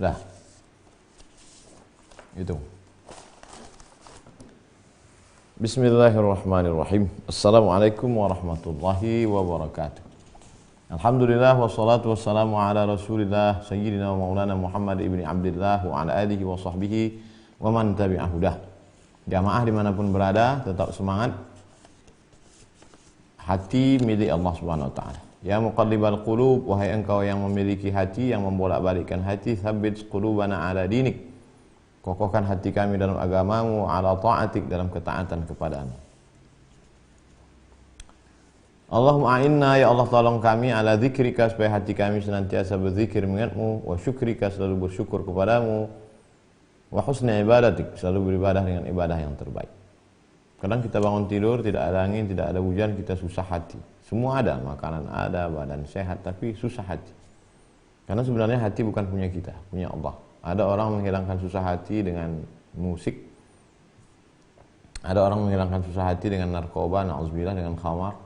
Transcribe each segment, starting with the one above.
Dah. Itu. Bismillahirrahmanirrahim. Assalamualaikum warahmatullahi wabarakatuh. Alhamdulillah wassalatu wassalamu ala Rasulillah sayyidina wa maulana Muhammad ibni Abdullah wa ala alihi wa sahbihi wa man tabi'ahu dah. Jamaah dimanapun berada, tetap semangat. Hati milik Allah Subhanahu wa taala. Ya muqallibal qulub, wahai engkau yang memiliki hati, yang membolak-balikkan hati, tsabbit qulubana ala dinik. Kokohkan hati kami dalam agamamu, ala ta'atik, dalam ketaatan kepadamu. Allahumma a'inna, ya Allah tolong kami, ala zikrika, supaya hati kami senantiasa berzikir mengingatmu, wa syukrika, selalu bersyukur kepadamu, wa husni ibadatik, selalu beribadah dengan ibadah yang terbaik. Kadang kita bangun tidur, tidak ada angin, tidak ada hujan, kita susah hati. Semua ada, makanan ada, badan sehat, tapi susah hati. Karena sebenarnya hati bukan punya kita, punya Allah. Ada orang menghilangkan susah hati dengan musik. Ada orang menghilangkan susah hati dengan narkoba, na'udzubillah, dengan khamar.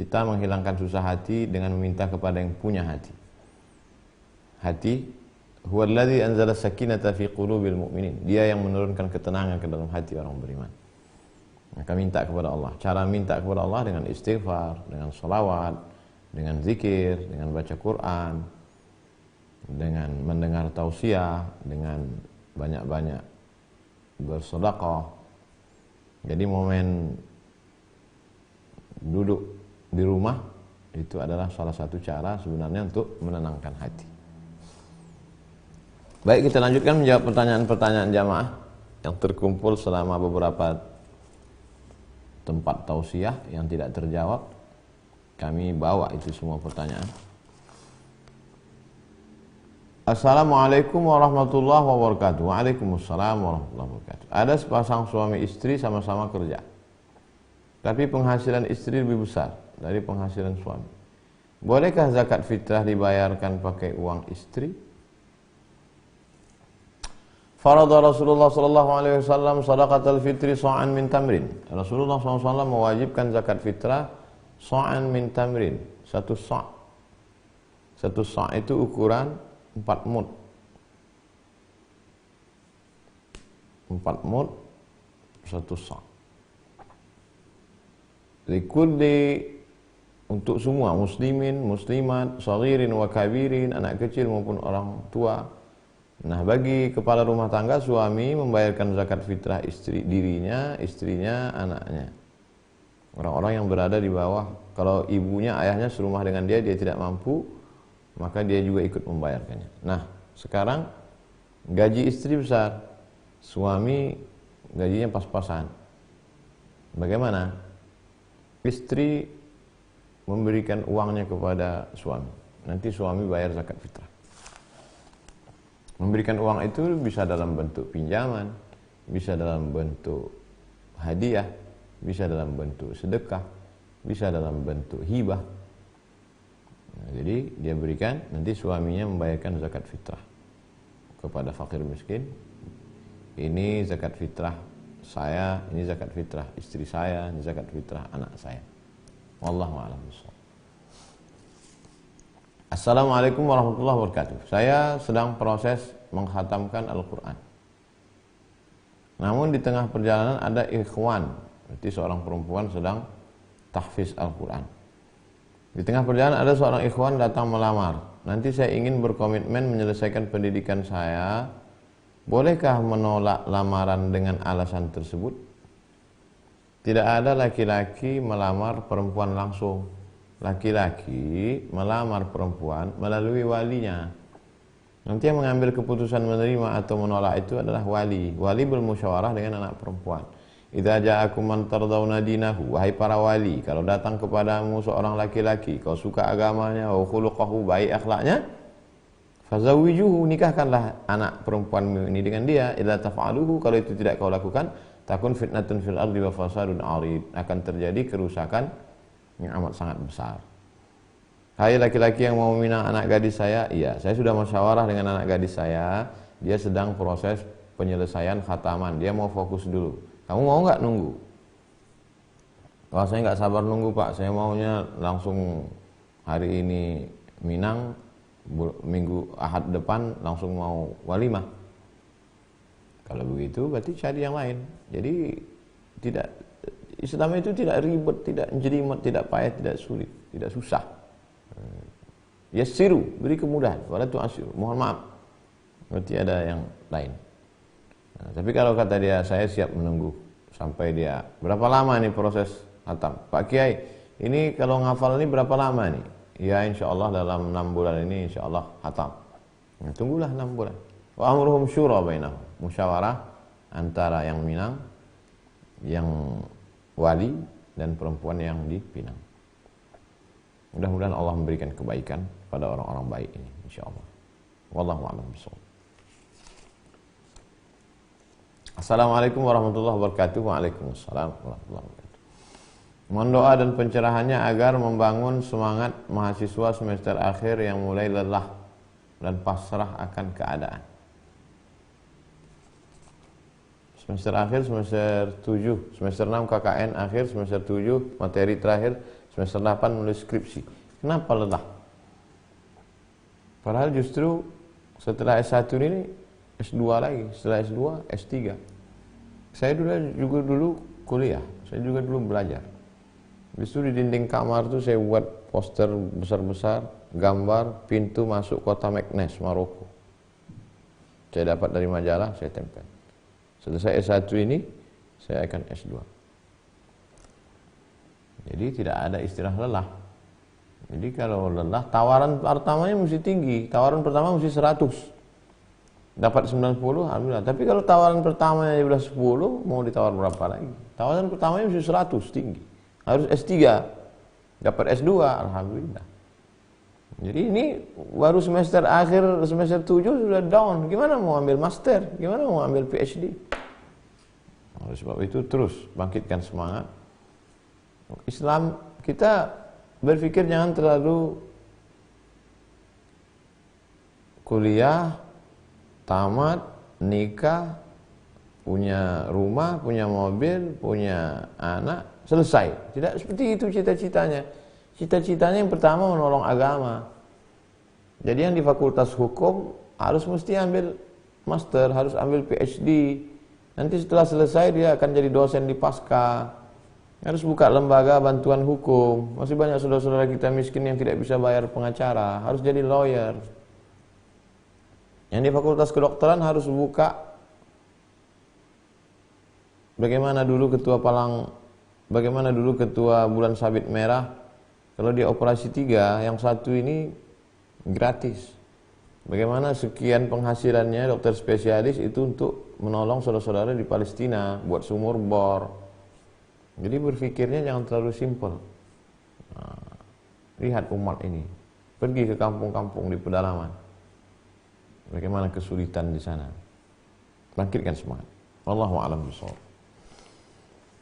Kita menghilangkan susah hati dengan meminta kepada yang punya hati. Hati, huwallazi anzala sakinata fi qulubil mu'minin. Dia yang menurunkan ketenangan ke dalam hati orang beriman. Maka minta kepada Allah. Cara minta kepada Allah dengan istighfar, dengan salawat, dengan zikir, dengan baca Quran, dengan mendengar tausiah, dengan banyak-banyak bersedekah. Jadi momen duduk di rumah itu adalah salah satu cara sebenarnya untuk menenangkan hati. Baik, kita lanjutkan menjawab pertanyaan-pertanyaan jamaah yang terkumpul selama beberapa tempat tausiah yang tidak terjawab. Kami bawa itu semua pertanyaan. Assalamualaikum warahmatullahi wabarakatuh. Waalaikumsalam warahmatullahi wabarakatuh. Ada sepasang suami istri sama-sama kerja, tapi penghasilan istri lebih besar dari penghasilan suami. Bolehkah zakat fitrah dibayarkan pakai uang istri? Farada Rasulullah sallallahu alaihi wasallam shadaqatal fitri sa'an min tamrin. Rasulullah SAW mewajibkan zakat fitrah sa'an min tamrin, satu sa'. Satu sa' itu ukuran 4 mud. 4 mud satu sa'. Likulli, untuk semua muslimin, muslimat, saghirin wa kabirin, anak kecil maupun orang tua. Nah, bagi kepala rumah tangga, suami membayarkan zakat fitrah dirinya, istrinya, anaknya. Orang-orang yang berada di bawah, kalau ibunya, ayahnya serumah dengan dia, dia tidak mampu, maka dia juga ikut membayarkannya. Nah, sekarang gaji istri besar, suami gajinya pas-pasan. Bagaimana? Istri memberikan uangnya kepada suami. Nanti suami bayar zakat fitrah. Memberikan uang itu bisa dalam bentuk pinjaman, bisa dalam bentuk hadiah, bisa dalam bentuk sedekah, bisa dalam bentuk hibah. Nah, jadi dia berikan, nanti suaminya membayarkan zakat fitrah kepada fakir miskin. Ini zakat fitrah saya, ini zakat fitrah istri saya, ini zakat fitrah anak saya. Wallahu a'lam bishawab. Assalamualaikum warahmatullahi wabarakatuh. Saya sedang proses menghatamkan Al-Quran. Namun di tengah perjalanan ada ikhwan, berarti seorang perempuan sedang tahfiz Al-Quran. Di tengah perjalanan ada seorang ikhwan datang melamar. Nanti saya ingin berkomitmen menyelesaikan pendidikan saya. Bolehkah menolak lamaran dengan alasan tersebut? Tidak ada laki-laki melamar perempuan langsung. Laki-laki melamar perempuan melalui walinya. Nanti yang mengambil keputusan menerima atau menolak itu adalah wali. Wali bermusyawarah dengan anak perempuan. Idza ja'akum man tardawna dinahu, wahai para wali, kalau datang kepadamu seorang laki-laki, kau suka agamanya, wa khuluquhu, baik akhlaknya, fazawwijuhu, nikahkanlah anak perempuanmu ini dengan dia. Idza taf'aluhu, kalau itu tidak kau lakukan, takun fitnatun fil ardi wa fasadun 'arid, akan terjadi kerusakan yang amat sangat besar. Hai laki-laki yang mau meminang anak gadis saya, iya, saya sudah musyawarah dengan anak gadis saya, dia sedang proses penyelesaian khataman, dia mau fokus dulu. Kamu mau nggak nunggu? Wah, saya nggak sabar nunggu Pak, saya maunya langsung hari ini Minang, minggu Ahad depan langsung mau walimah. Kalau begitu berarti cari yang lain. Jadi tidak, Islam itu tidak ribet, tidak jelimet, tidak payah, tidak sulit, tidak susah. Yassiru, beri kemudahan, wala tu'assiru, mohon maaf. Berarti ada yang lain. Nah, tapi kalau kata dia, saya siap menunggu sampai dia, berapa lama nih proses khatam? Pak Kiai, ini kalau ngafal ini berapa lama nih? Ya insya Allah dalam 6 bulan ini insya Allah khatam. Nah, tunggulah 6 bulan. Wa amruhum syura bainahum, musyawarah antara yang Minang, yang wali dan perempuan yang dipinang. Mudah-mudahan Allah memberikan kebaikan pada orang-orang baik ini insyaallah. Wallahu a'lam bishawab. Assalamualaikum warahmatullahi wabarakatuh. Waalaikumsalam warahmatullahi wabarakatuh. Mohon doa dan pencerahannya agar membangun semangat mahasiswa semester akhir yang mulai lelah dan pasrah akan keadaan. Semester akhir, semester 7, semester 6 KKN akhir, semester 7 materi terakhir, semester 8 menulis skripsi. Kenapa lelah? Padahal justru setelah S1 ini S2 lagi, setelah S2 S3. Saya juga dulu kuliah, saya juga dulu belajar. Justru di dinding kamar tuh saya buat poster besar-besar, gambar pintu masuk kota Meknes, Maroko. Saya dapat dari majalah, saya tempel. Selesai S1 ini, saya akan S2. Jadi tidak ada istilah lelah. Jadi kalau lelah, tawaran pertamanya mesti tinggi. Tawaran pertama mesti 100. Dapat 90, alhamdulillah. Tapi kalau tawaran pertamanya sudah 10, mau ditawar berapa lagi? Tawaran pertamanya mesti 100, tinggi. Harus S3. Dapat S2, alhamdulillah. Jadi ini baru semester akhir, semester 7 sudah down. Gimana mau ambil master? Gimana mau ambil PhD? Oleh sebab itu terus bangkitkan semangat. Islam, kita berpikir jangan terlalu kuliah, tamat, nikah, punya rumah, punya mobil, punya anak, selesai. Tidak seperti itu cita-citanya. Cita-citanya yang pertama menolong agama. Jadi yang di fakultas hukum harus mesti ambil master, harus ambil PhD. Nanti setelah selesai dia akan jadi dosen di Pasca. Harus buka lembaga bantuan hukum. Masih banyak saudara-saudara kita miskin yang tidak bisa bayar pengacara, harus jadi lawyer. Yang di fakultas kedokteran harus buka bagaimana dulu ketua bulan sabit merah. Kalau dia operasi 3, yang satu ini gratis. Bagaimana sekian penghasilannya dokter spesialis itu untuk menolong saudara-saudara di Palestina, buat sumur bor. Jadi berpikirnya jangan terlalu simpel. Nah, lihat umat ini, pergi ke kampung-kampung di pedalaman. Bagaimana kesulitan di sana. Bangkitkan semangat. Wallahu a'lam bishawab.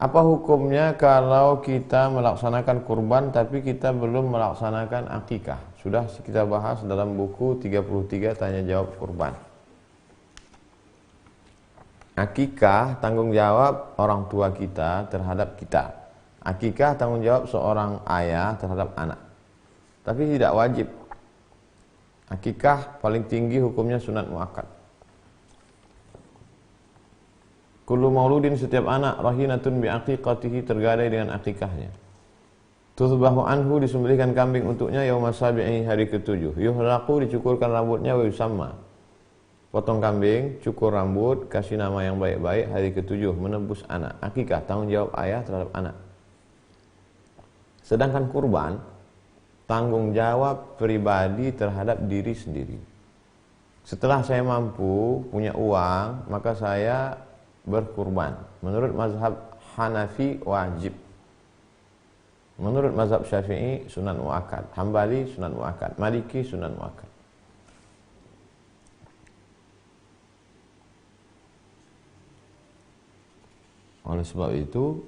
Apa hukumnya kalau kita melaksanakan kurban tapi kita belum melaksanakan akikah? Sudah kita bahas dalam buku 33 tanya jawab kurban. Akikah tanggung jawab orang tua kita terhadap kita. Akikah tanggung jawab seorang ayah terhadap anak. Tapi tidak wajib. Akikah paling tinggi hukumnya sunat muakkad. Kullu mauludin, setiap anak, rahinatun bi aqiqatihi, tergadai dengan akikahnya. Tuzbahu anhu, disembelihkan kambing untuknya yauma sabi'i, hari ke-7. Yuhlaqu, dicukurkan rambutnya, wa yusamma. Potong kambing, cukur rambut, kasih nama yang baik-baik, hari ke-7 menebus anak. Akikah tanggung jawab ayah terhadap anak. Sedangkan kurban tanggung jawab pribadi terhadap diri sendiri. Setelah saya mampu, punya uang, maka saya berkurban. Menurut mazhab Hanafi wajib. Menurut mazhab Syafi'i sunat muakkad, Hambali sunat muakkad, Maliki sunat muakkad. Oleh sebab itu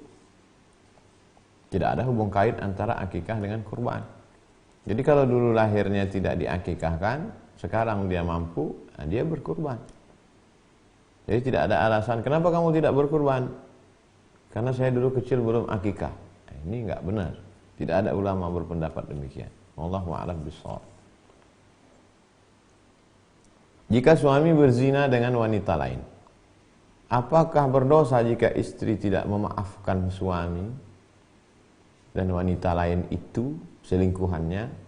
tidak ada hubung kait antara akikah dengan kurban. Jadi kalau dulu lahirnya tidak diakikahkan, sekarang dia mampu, dia berkurban. Jadi tidak ada alasan, kenapa kamu tidak berkurban? Karena saya dulu kecil belum akikah. Ini enggak benar. Tidak ada ulama berpendapat demikian. Wallahu a'lam bishawab. Jika suami berzina dengan wanita lain, apakah berdosa jika istri tidak memaafkan suami dan wanita lain itu selingkuhannya?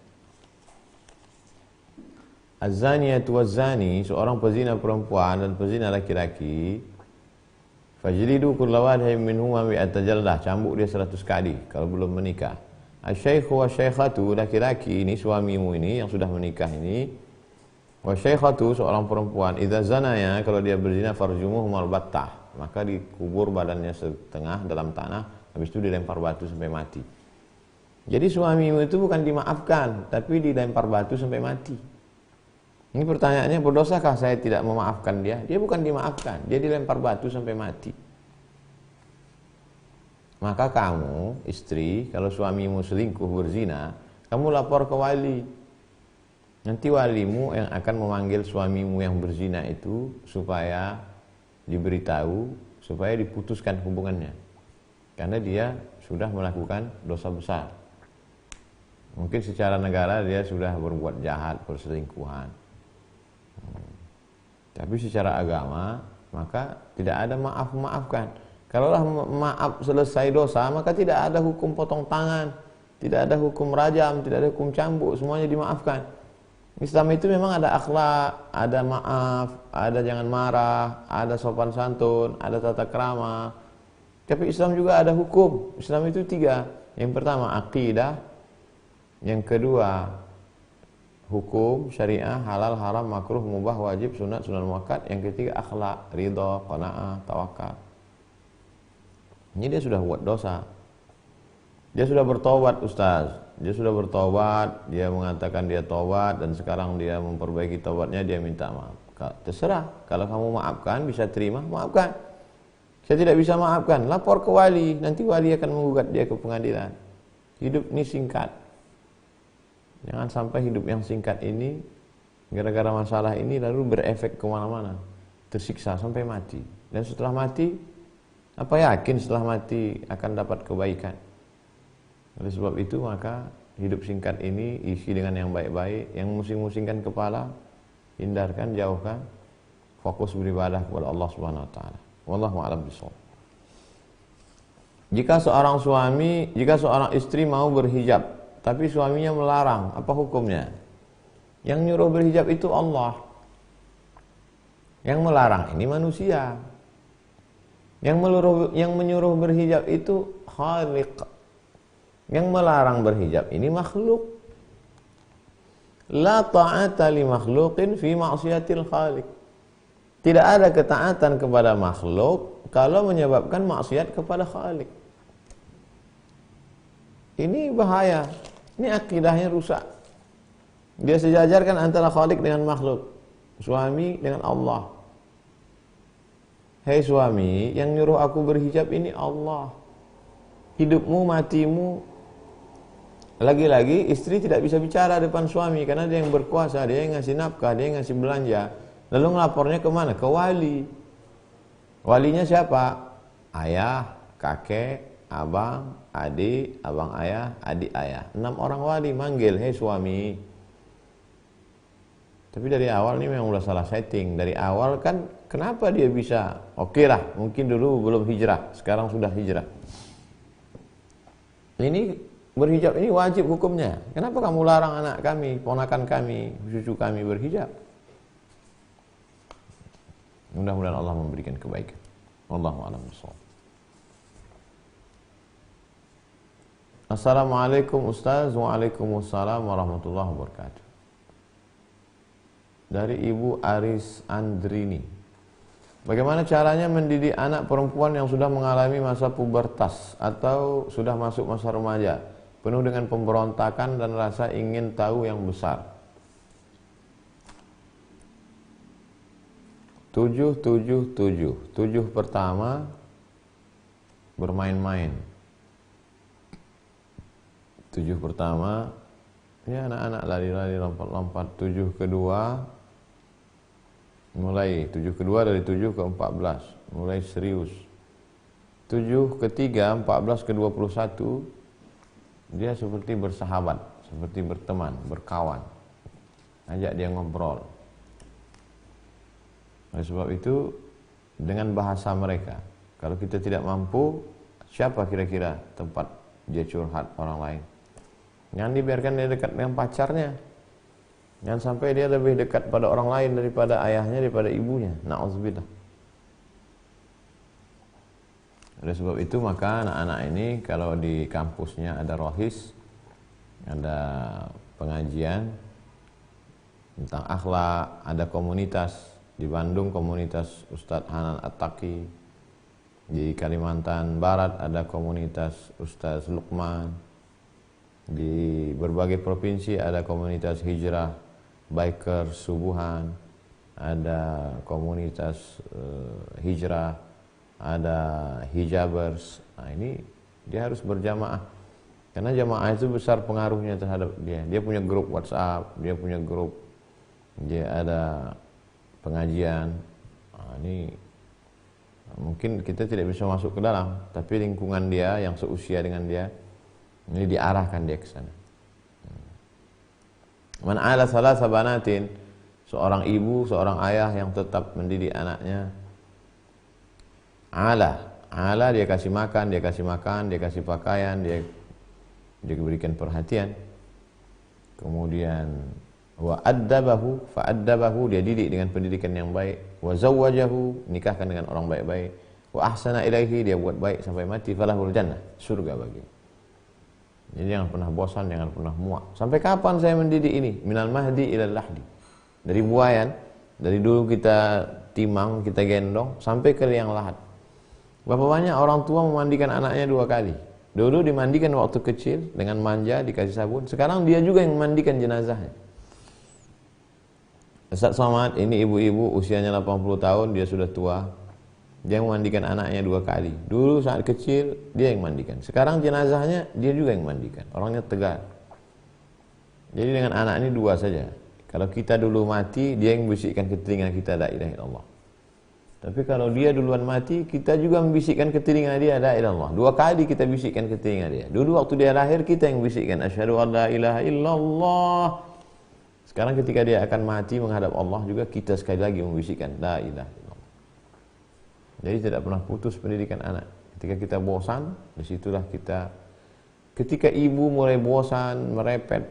Az-zaniyatu waz-zani, seorang pezina perempuan dan pezina laki-laki, fajlidu kulla wahidin minhuma mi'ata jaldah, cambuk dia 100 kali kalau belum menikah. Asy-syaikhu wasy-syaikhatu, laki-laki ini suamimu ini yang sudah menikah ini, wasy-syaikhatu seorang perempuan, idza zanaya, kalau dia berzina, farjumuhumal battah, maka dikubur badannya setengah dalam tanah, habis itu dilempar batu sampai mati. Jadi suamimu itu bukan dimaafkan, tapi dilempar batu sampai mati. Ini pertanyaannya, berdosakah saya tidak memaafkan dia? Dia bukan dimaafkan, dia dilempar batu sampai mati. Maka kamu, istri, kalau suamimu selingkuh berzina, kamu lapor ke wali. Nanti walimu yang akan memanggil suamimu yang berzina itu supaya diberitahu, supaya diputuskan hubungannya. Karena dia sudah melakukan dosa besar. Mungkin secara negara dia sudah berbuat jahat, perselingkuhan. Tapi secara agama, maka tidak ada maaf-maafkan. Kalaulah maaf selesai dosa, maka tidak ada hukum potong tangan, tidak ada hukum rajam, tidak ada hukum cambuk, semuanya dimaafkan. Islam itu memang ada akhlak, ada maaf, ada jangan marah, ada sopan santun, ada tata krama. Tapi Islam juga ada hukum. Islam itu 3. Yang pertama akidah, yang kedua hukum syariah, halal, haram, makruh, mubah, wajib, sunat, sunat muakkad. Yang ketiga akhlak, ridha, qanaah, tawakal. Ini dia sudah buat dosa. Dia sudah bertobat, Ustaz. Dia sudah bertobat, dia mengatakan dia tobat dan sekarang dia memperbaiki tobatnya, dia minta maaf. Terserah, kalau kamu maafkan, bisa terima, maafkan. Saya tidak bisa maafkan, lapor ke wali, nanti wali akan menggugat dia ke pengadilan. Hidup ini singkat. Jangan sampai hidup yang singkat ini gara-gara masalah ini lalu berefek kemana-mana, tersiksa sampai mati. Dan setelah mati, apa yakin setelah mati akan dapat kebaikan? Oleh sebab itu maka hidup singkat ini isi dengan yang baik-baik, yang musing-musingkan kepala hindarkan, jauhkan, fokus beribadah kepada Allah Subhanahu wa taala. Wallahu a'lam bishawab. Jika seorang istri mau berhijab tapi suaminya melarang, apa hukumnya? Yang nyuruh berhijab itu Allah. Yang melarang ini manusia. Yang menyuruh berhijab itu Khaliq. Yang melarang berhijab ini makhluk. La ta'ata li makhluqin fi ma'siyatil khaliq. Tidak ada ketaatan kepada makhluk kalau menyebabkan maksiat kepada Khaliq. Ini bahaya. Ini akidahnya rusak. Dia sejajarkan antara Khaliq dengan makhluk, suami dengan Allah. Hei suami, yang nyuruh aku berhijab ini Allah. Hidupmu, matimu. Lagi-lagi istri tidak bisa bicara depan suami karena dia yang berkuasa, dia yang ngasih nafkah, dia yang ngasih belanja. Lalu ngelapornya kemana? Ke wali. Walinya siapa? Ayah, kakek, abang, adik, abang ayah, adik ayah. 6 orang wali manggil, hei suami. Tapi dari awal ini memang udah salah setting. Dari awal kan kenapa dia bisa? Oke lah, mungkin dulu belum hijrah, sekarang sudah hijrah. Ini berhijab ini wajib hukumnya. Kenapa kamu larang anak kami, ponakan kami, cucu kami berhijab? Mudah-mudahan Allah memberikan kebaikan. Wallahu a'lam bishawab. Assalamualaikum Ustaz. Waalaikumsalam warahmatullahi wabarakatuh. Dari Ibu Aris Andrini. Bagaimana caranya mendidik anak perempuan yang sudah mengalami masa pubertas atau sudah masuk masa remaja, penuh dengan pemberontakan dan rasa ingin tahu yang besar? 7 pertama bermain-main. 7 pertama ya anak-anak lari-lari, lompat-lompat. 7 kedua mulai 7 kedua dari 7 ke 14 mulai serius. 7 ketiga 14 ke 21 dia seperti bersahabat, seperti berteman, berkawan. Ajak dia ngobrol. Oleh sebab itu dengan bahasa mereka, kalau kita tidak mampu, siapa kira-kira tempat dia curhat orang lain? Jangan dibiarkan dia dekat dengan pacarnya. Jangan sampai dia lebih dekat pada orang lain daripada ayahnya, daripada ibunya. Na'udzubillah. Oleh sebab itu maka anak-anak ini kalau di kampusnya ada rohis, ada pengajian tentang akhlak, ada komunitas. Di Bandung komunitas Ustadz Hanan At-Taqi, di Kalimantan Barat ada komunitas Ustadz Luqman, di berbagai provinsi ada komunitas hijrah, biker, subuhan, ada komunitas hijrah, ada hijabers. Nah ini dia harus berjamaah, karena jamaah itu besar pengaruhnya terhadap dia. Dia punya grup WhatsApp, dia punya grup, dia ada pengajian. Nah, ini mungkin kita tidak bisa masuk ke dalam, tapi lingkungan dia yang seusia dengan dia ini diarahkan dia ke sana. Man ala salasa banatin, seorang ibu, seorang ayah yang tetap mendidik anaknya. Ala dia kasih makan, dia kasih pakaian, dia berikan perhatian. Kemudian wa addabahu fa addabahu, dia didik dengan pendidikan yang baik. Wa zawwajahu, nikahkan dengan orang baik-baik. Wa ahsana ilaihi, dia buat baik sampai mati, falahul jannah, surga bagi. Jadi jangan pernah bosan, jangan pernah muak. Sampai kapan saya mendidik ini? Minal mahdi ilal lahdi. Dari buayan, dari dulu kita timang, kita gendong sampai ke liang lahat. Berapa banyak orang tua memandikan anaknya 2 kali. Dulu dimandikan waktu kecil dengan manja, dikasih sabun. Sekarang dia juga yang memandikan jenazahnya. Ustaz Somad, ini ibu-ibu usianya 80 tahun, dia sudah tua. Dia memandikan anaknya 2 kali. Dulu saat kecil dia yang mandikan. Sekarang jenazahnya dia juga yang mandikan. Orangnya tegar. Jadi dengan anak ini 2 saja. Kalau kita dulu mati, dia yang bisikkan ke telinga kita la ilaha illallah. Tapi kalau dia duluan mati, kita juga membisikkan ke telinga dia la ilaha illallah. 2 kali kita bisikkan ke telinga dia. Dulu waktu dia lahir kita yang bisikkan asyhadu an la ilaha illallah. Sekarang ketika dia akan mati menghadap Allah juga kita sekali lagi membisikkan la ilaha illallah. Jadi tidak pernah putus pendidikan anak. Ketika kita bosan, disitulah kita. Ketika ibu mulai bosan merepet,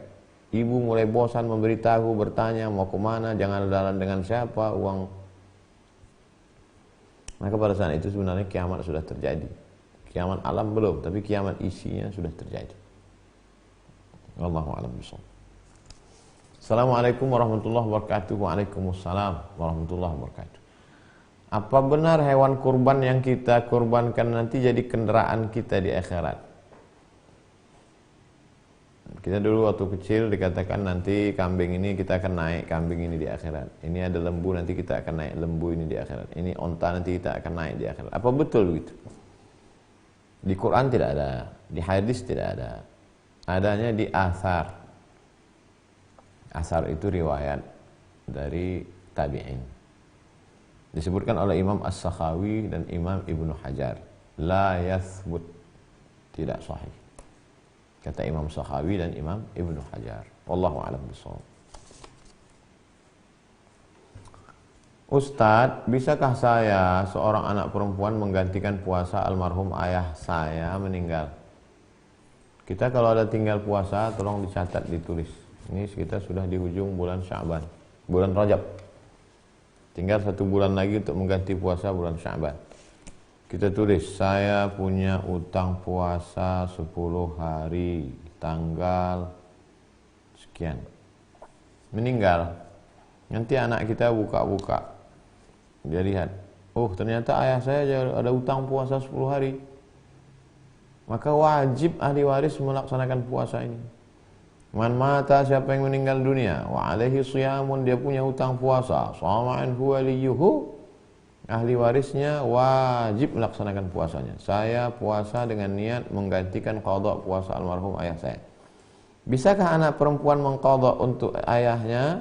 ibu mulai bosan memberitahu, bertanya mau kemana, jangan jalan dengan siapa, uang. Maka pada saat itu sebenarnya kiamat sudah terjadi. Kiamat alam belum, tapi kiamat isinya sudah terjadi. Wallahu a'lam bishawab. Assalamualaikum warahmatullahi wabarakatuh. Waalaikumsalam warahmatullahi wabarakatuh. Apa benar hewan kurban yang kita kurbankan nanti jadi kendaraan kita di akhirat? Kita dulu waktu kecil dikatakan nanti kambing ini kita akan naik kambing ini di akhirat. Ini ada lembu, nanti kita akan naik lembu ini di akhirat. Ini onta, nanti kita akan naik di akhirat. Apa betul begitu? Di Quran tidak ada, di hadis tidak ada. Adanya di athar. Asar itu riwayat dari tabi'in. Disebutkan oleh Imam As-Sakhawi dan Imam Ibnu Hajar. La yathbut, tidak sahih. Kata Imam Sakhawi dan Imam Ibnu Hajar. Wallahu a'lam bishawab. Ustadz, bisakah saya seorang anak perempuan menggantikan puasa almarhum ayah saya meninggal? Kita kalau ada tinggal puasa tolong dicatat, ditulis. Ini kita sudah di ujung bulan Sya'ban, bulan Rajab. Tinggal 1 bulan lagi untuk mengganti puasa bulan Sya'ban. Kita tulis, saya punya utang puasa 10 hari, tanggal sekian. Meninggal. Nanti anak kita buka-buka. Dia lihat, oh ternyata ayah saya ada utang puasa 10 hari. Maka wajib ahli waris melaksanakan puasa ini. Man mata, siapa yang meninggal dunia, wa alaihi siyamun, dia punya hutang puasa, sama anhu waliyuhu, ahli warisnya wajib melaksanakan puasanya. Saya puasa dengan niat menggantikan qadha puasa almarhum ayah saya. Bisakah anak perempuan mengqadha untuk ayahnya?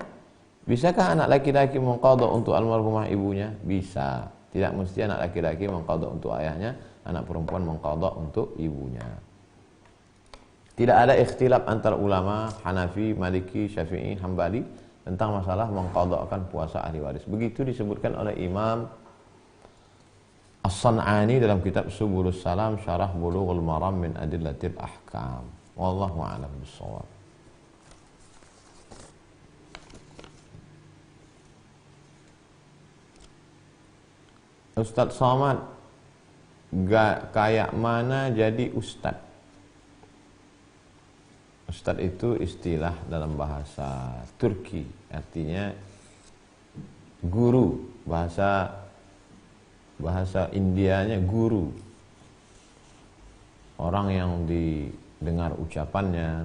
Bisakah anak laki-laki mengqadha untuk almarhumah ibunya? Bisa. Tidak mesti anak laki-laki mengqadha untuk ayahnya, anak perempuan mengqadha untuk ibunya. Tidak ada ikhtilaf antara ulama Hanafi, Maliki, Syafi'i, Hambali tentang masalah mengqadhakan puasa ahli waris. Begitu disebutkan oleh Imam As-San'ani dalam kitab Subulus Salam Syarah Bulughul Maram min Adillatil Ahkam. Wallahu a'lam bishawab. Ustaz Somad, kayak mana jadi ustaz? Ustaz itu istilah dalam bahasa Turki, artinya guru. Bahasa Indianya guru, orang yang didengar ucapannya,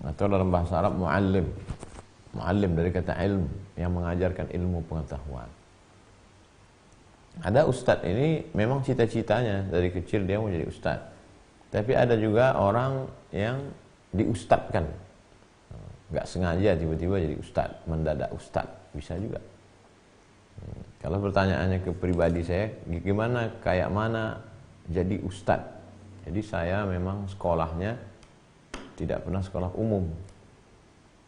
atau dalam bahasa Arab muallim dari kata ilmu, yang mengajarkan ilmu pengetahuan. Ada ustadz ini memang cita-citanya dari kecil dia mau jadi ustadz, tapi ada juga orang yang diustadkan, nggak sengaja tiba-tiba jadi ustadz, mendadak ustadz, bisa juga. Kalau pertanyaannya ke pribadi saya, gimana, kayak mana jadi ustadz? Jadi saya memang sekolahnya tidak pernah sekolah umum,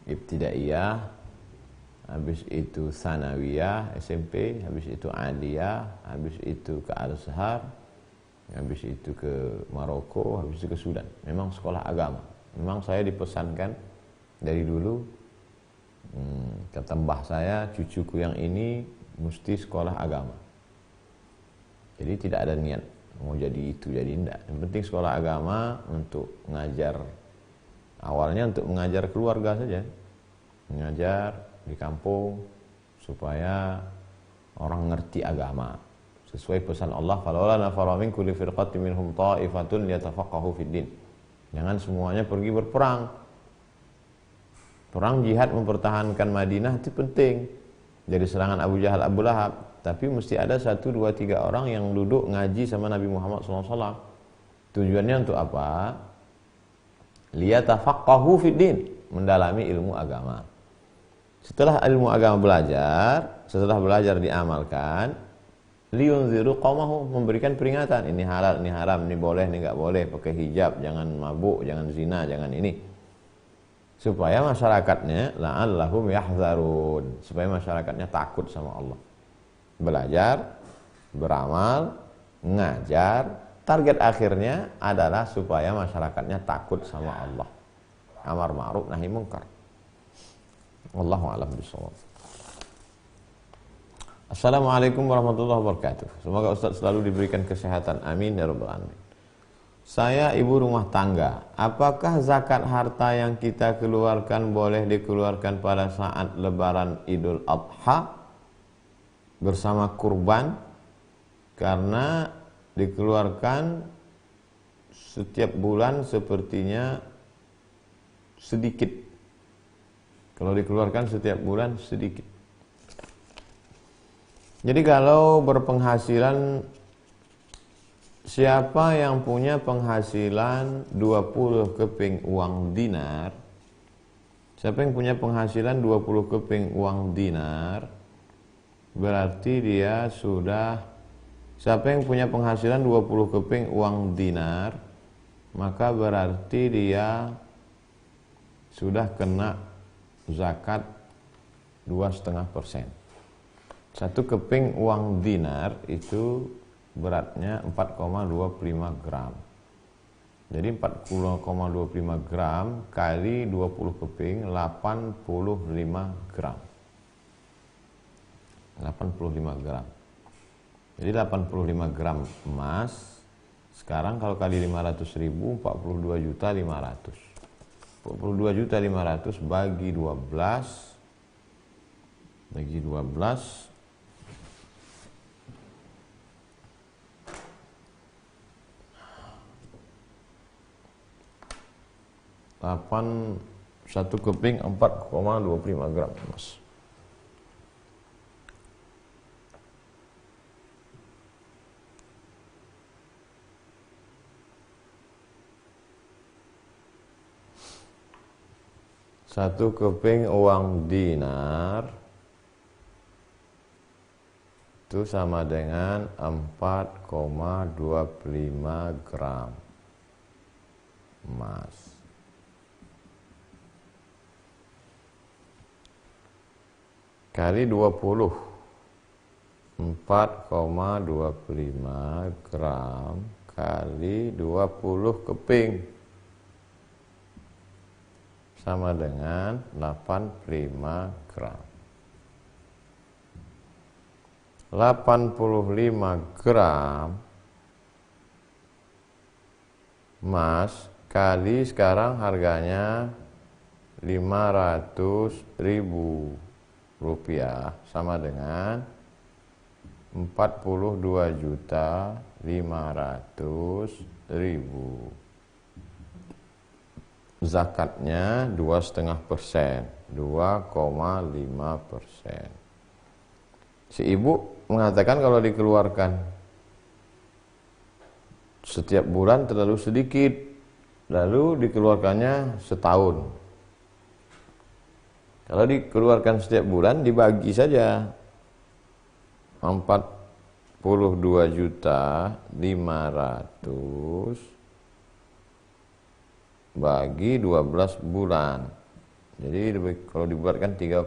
ibtidaiyah, habis itu sanawiyah, SMP, habis itu aliyah, habis itu ke Al-Azhar, habis itu ke Maroko, habis itu ke Sudan. Memang sekolah agama. Memang saya dipesankan dari dulu, kata mbah saya, cucuku yang ini mesti sekolah agama. Jadi tidak ada niat mau jadi itu, jadi enggak. Yang penting sekolah agama untuk mengajar, awalnya untuk mengajar keluarga saja, mengajar di kampung supaya orang ngerti agama sesuai pesan Allah, falawla nafara min kulli firqatin minhum ta'ifatun liyatafaqahu fid din. Jangan semuanya pergi berperang. Perang jihad mempertahankan Madinah itu penting. Jadi serangan Abu Jahal, Abu Lahab, tapi mesti ada 1, 2, 3 orang yang duduk ngaji sama Nabi Muhammad SAW. Tujuannya untuk apa? Liyatafaqahu fid din, mendalami ilmu agama. Setelah ilmu agama setelah belajar diamalkan, liyunziru qaumahu, memberikan peringatan, ini halal, ini haram, ini boleh, ini enggak boleh, pakai hijab, jangan mabuk, jangan zina, jangan ini. Supaya masyarakatnya la'allahum yahzarun, supaya masyarakatnya takut sama Allah. Belajar, beramal, ngajar, target akhirnya adalah supaya masyarakatnya takut sama Allah. Amar ma'ruf nahi munkar. Wallahu a'lam bishawab. Assalamualaikum warahmatullahi wabarakatuh. Semoga Ustaz selalu diberikan kesehatan. Amin ya rabbal alamin. Saya ibu rumah tangga. Apakah zakat harta yang kita keluarkan boleh dikeluarkan pada saat lebaran Idul Adha bersama kurban? Karena dikeluarkan setiap bulan sepertinya sedikit. Kalau dikeluarkan setiap bulan sedikit. Jadi kalau berpenghasilan, siapa yang punya penghasilan 20 keping uang dinar, siapa yang punya penghasilan 20 keping uang dinar, berarti dia sudah, siapa yang punya penghasilan 20 keping uang dinar, maka berarti dia sudah kena zakat 2,5%. 1 keping uang dinar itu beratnya 4,25 gram. Jadi 4,25 gram kali 20 keping 85 gram. 85 gram. Jadi 85 gram emas sekarang kalau kali 500.000 42.500.000. 42.500.000 bagi 12 1 keping 4,25 gram emas. Satu keping uang dinar itu sama dengan 4,25 gram emas. kali 20, 4,25 gram kali 20 keping sama dengan 85 gram. 85 gram emas kali sekarang harganya 500.000 rupiah sama dengan 42.500.000. Zakatnya 2,5%, 2,5%. Si ibu mengatakan kalau dikeluarkan setiap bulan terlalu sedikit, lalu dikeluarkannya setahun. Kalau dikeluarkan setiap bulan dibagi saja 42.500.000 bagi 12 bulan. Jadi kalau dibuatkan 3,6.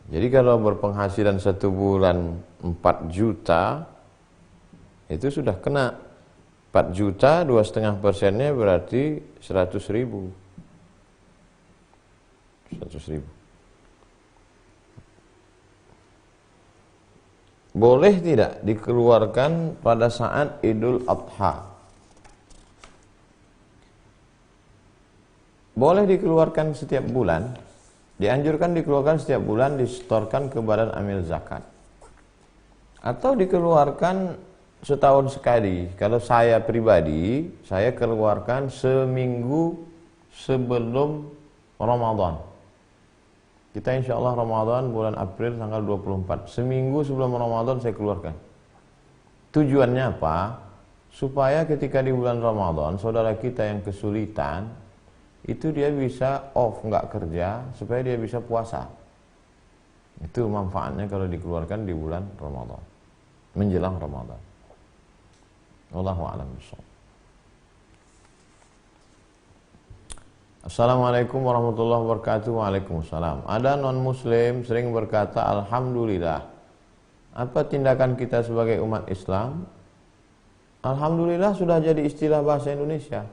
Jadi kalau berpenghasilan 1 bulan 4 juta, itu sudah kena 4 juta, 2,5%-nya berarti 100.000. 100.000. Boleh tidak dikeluarkan pada saat Idul Adha? Boleh dikeluarkan setiap bulan. Dianjurkan dikeluarkan setiap bulan, disetorkan ke Badan Amil Zakat. Atau dikeluarkan setahun sekali. Kalau saya pribadi, saya keluarkan seminggu sebelum Ramadan. Kita insya Allah Ramadan bulan April tanggal 24. Seminggu sebelum Ramadan saya keluarkan. Tujuannya apa? Supaya ketika di bulan Ramadan, saudara kita yang kesulitan, itu dia bisa off, nggak kerja, supaya dia bisa puasa. Itu manfaatnya kalau dikeluarkan di bulan Ramadan, menjelang Ramadan. Wallahu a'lam bishawab. Assalamualaikum warahmatullahi wabarakatuh. Waalaikumsalam. Ada non-muslim sering berkata Alhamdulillah. Apa tindakan kita sebagai umat Islam? Alhamdulillah sudah jadi istilah bahasa Indonesia.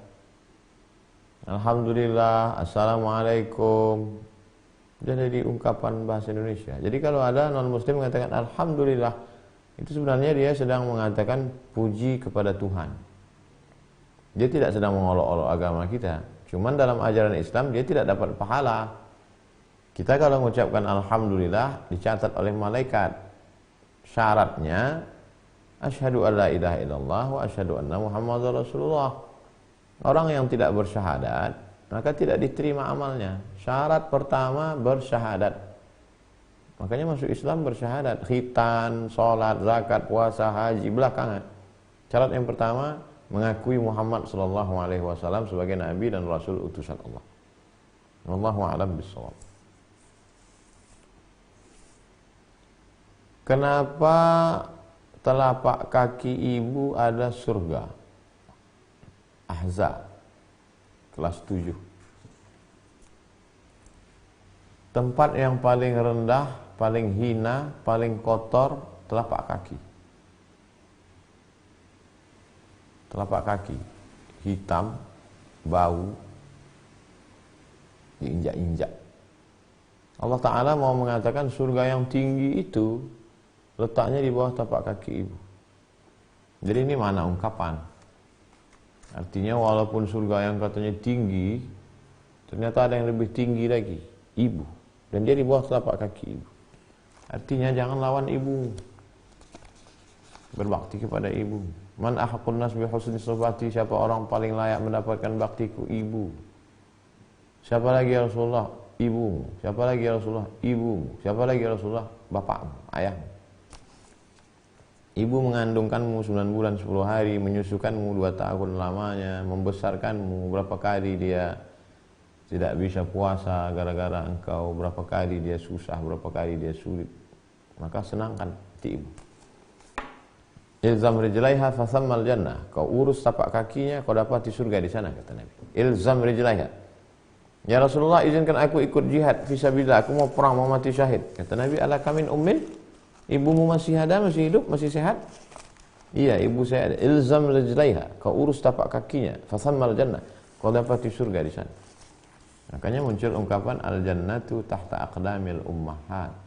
Alhamdulillah, Assalamualaikum, sudah jadi ungkapan bahasa Indonesia. Jadi kalau ada non-muslim mengatakan Alhamdulillah, itu sebenarnya dia sedang mengatakan puji kepada Tuhan. Dia tidak sedang mengolok-olok agama kita. Cuman dalam ajaran Islam dia tidak dapat pahala. Kita kalau mengucapkan Alhamdulillah dicatat oleh malaikat. Syaratnya asyhadu alla ilaha illallah wa asyhadu anna Muhammadar Rasulullah. Orang yang tidak bersyahadat maka tidak diterima amalnya. Syarat pertama bersyahadat. Makanya masuk Islam bersyahadat. Khitan, sholat, zakat, puasa, haji belakangan. Syarat yang pertama mengakui Muhammad SAW sebagai Nabi dan Rasul utusan Allah. Wallahu a'lam bishawab. Kenapa telapak kaki ibu ada surga? Ahzab kelas 7. Tempat yang paling rendah, paling hina, paling kotor telapak kaki. Telapak kaki hitam, bau, diinjak-injak. Allah Ta'ala mau mengatakan surga yang tinggi itu letaknya di bawah telapak kaki ibu. Jadi ini mana ungkapan? Artinya walaupun surga yang katanya tinggi, ternyata ada yang lebih tinggi lagi, ibu. Dan dia di bawah telapak kaki ibu. Artinya jangan lawan ibu. Berbakti kepada ibu. Man ahaqqun nas bi husni suhbati, siapa orang paling layak mendapatkan baktiku? Ibu. Siapa lagi ya Rasulullah? Ibumu. Siapa lagi ya Rasulullah? Ibumu. Siapa lagi ya Rasulullah? Bapakmu, ayahmu. Ibu mengandungkanmu 9 bulan 10 hari, menyusukanmu 2 tahun lamanya, membesarkanmu. Berapa kali dia tidak bisa puasa gara-gara engkau, berapa kali dia susah, berapa kali dia sulit. Maka senangkan hati ibu. Ilzam rijlaiha fasammal jannah. Kau urus tapak kakinya, kau dapat di surga di sana, kata Nabi. Ilzam rijlaiha. Ya Rasulullah, izinkan aku ikut jihad fisabilillah, aku mau perang, mau mati syahid. Kata Nabi, alaka min ummin, ibumu masih ada, masih hidup, masih sehat? Iya, ibu saya ada. Ilzam rijlaiha, kau urus tapak kakinya, fasammal jannah, kau dapati surga di sana. Makanya muncul ungkapan al-jannatu tahta aqdamil ummahat.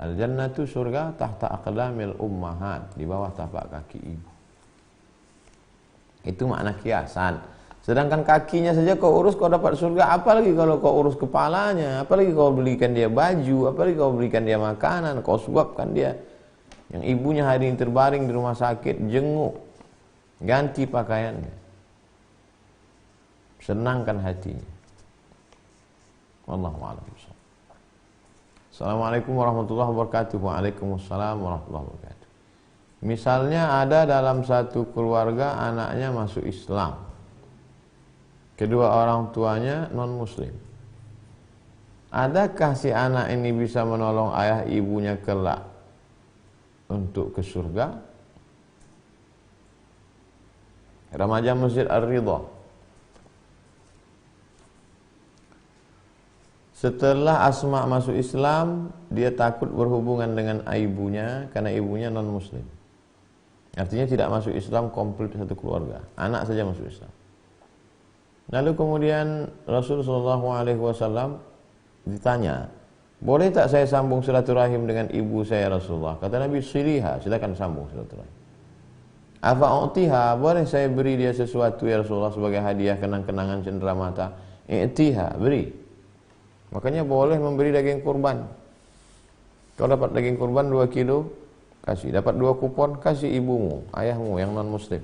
Al-jannatu surga tahta aqdamil ummahat, di bawah tapak kaki ibu. Itu makna kiasan. Sedangkan kakinya saja kau urus, kau dapat surga. Apalagi kalau kau urus kepalanya, apalagi kau belikan dia baju, apalagi kau belikan dia makanan, kau suapkan dia. Yang ibunya hari ini terbaring di rumah sakit, jenguk, ganti pakaiannya, senangkan hatinya. Wallahu a'lam. Assalamualaikum warahmatullahi wabarakatuh. Waalaikumsalam warahmatullahi wabarakatuh. Misalnya ada dalam satu keluarga anaknya masuk Islam, kedua orang tuanya non-muslim. Adakah si anak ini bisa menolong ayah ibunya kelak untuk ke surga? Remaja Masjid Ar-Ridha, setelah Asma masuk Islam, dia takut berhubungan dengan ibunya karena ibunya non-muslim. Artinya tidak masuk Islam komplit satu keluarga, anak saja masuk Islam. Lalu kemudian Rasulullah SAW ditanya, boleh tak saya sambung silaturahim dengan ibu saya Rasulullah? Kata Nabi, siliha, silakan sambung silaturahim. Afa'utiha, boleh saya beri dia sesuatu ya Rasulullah sebagai hadiah kenang-kenangan cenderamata? I'tiha, beri. Makanya boleh memberi daging kurban. Kalau dapat daging kurban 2 kilo, kasih. Dapat 2 kupon, kasih ibumu, ayahmu yang non-muslim.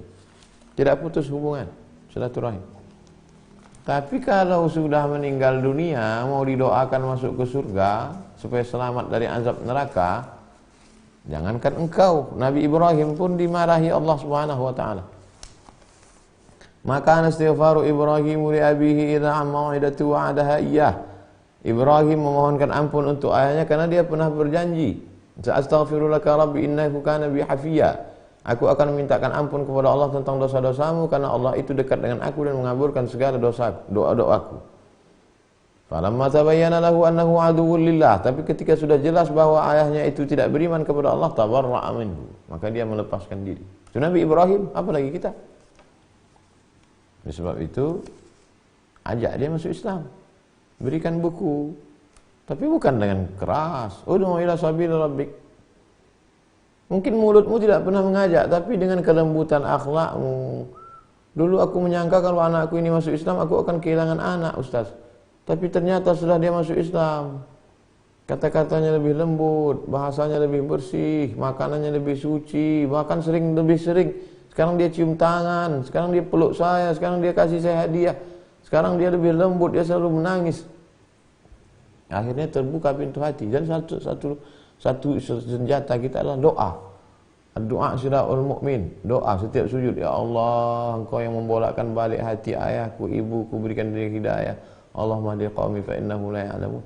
Tidak putus hubungan, silaturahim. Tapi kalau sudah meninggal dunia, mau didoakan masuk ke surga supaya selamat dari azab neraka, jangankan engkau, Nabi Ibrahim pun dimarahi Allah Subhanahu wa taala. Maka istighfaru Ibrahim li abihi idza mau'idatu wa'adaha iyyah. Ibrahim memohonkan ampun untuk ayahnya karena dia pernah berjanji, "Astaghfirulaka rabbi innahu kana bi hafiyya." Aku akan memintakan ampun kepada Allah tentang dosa-dosamu karena Allah itu dekat dengan aku dan mengabulkan segala doa-doaku. Falamma tabayyana lahu annahu aduwwun lillah, tapi ketika sudah jelas bahwa ayahnya itu tidak beriman kepada Allah, tabarra'a minhu, maka dia melepaskan diri. Itu Nabi Ibrahim, apalagi kita. Oleh sebab itu, ajak dia masuk Islam. Berikan buku, tapi bukan dengan keras. Ud'u ila sabil rabbik. Mungkin mulutmu tidak pernah mengajak, tapi dengan kelembutan akhlakmu. Dulu aku menyangka kalau anakku ini masuk Islam, aku akan kehilangan anak, Ustaz. Tapi ternyata setelah dia masuk Islam, kata-katanya lebih lembut, bahasanya lebih bersih, makanannya lebih suci, bahkan lebih sering. Sekarang dia cium tangan, sekarang dia peluk saya, sekarang dia kasih saya hadiah. Sekarang dia lebih lembut, dia selalu menangis. Akhirnya terbuka pintu hati. Dan satu senjata kita adalah doa. Doa silahul mu'min. Doa setiap sujud. Ya Allah, Engkau yang membolakkan balik hati ayahku, ibuku, berikan dia hidayah. Allahumma hdi qaumi fa innahu la ya'lamun.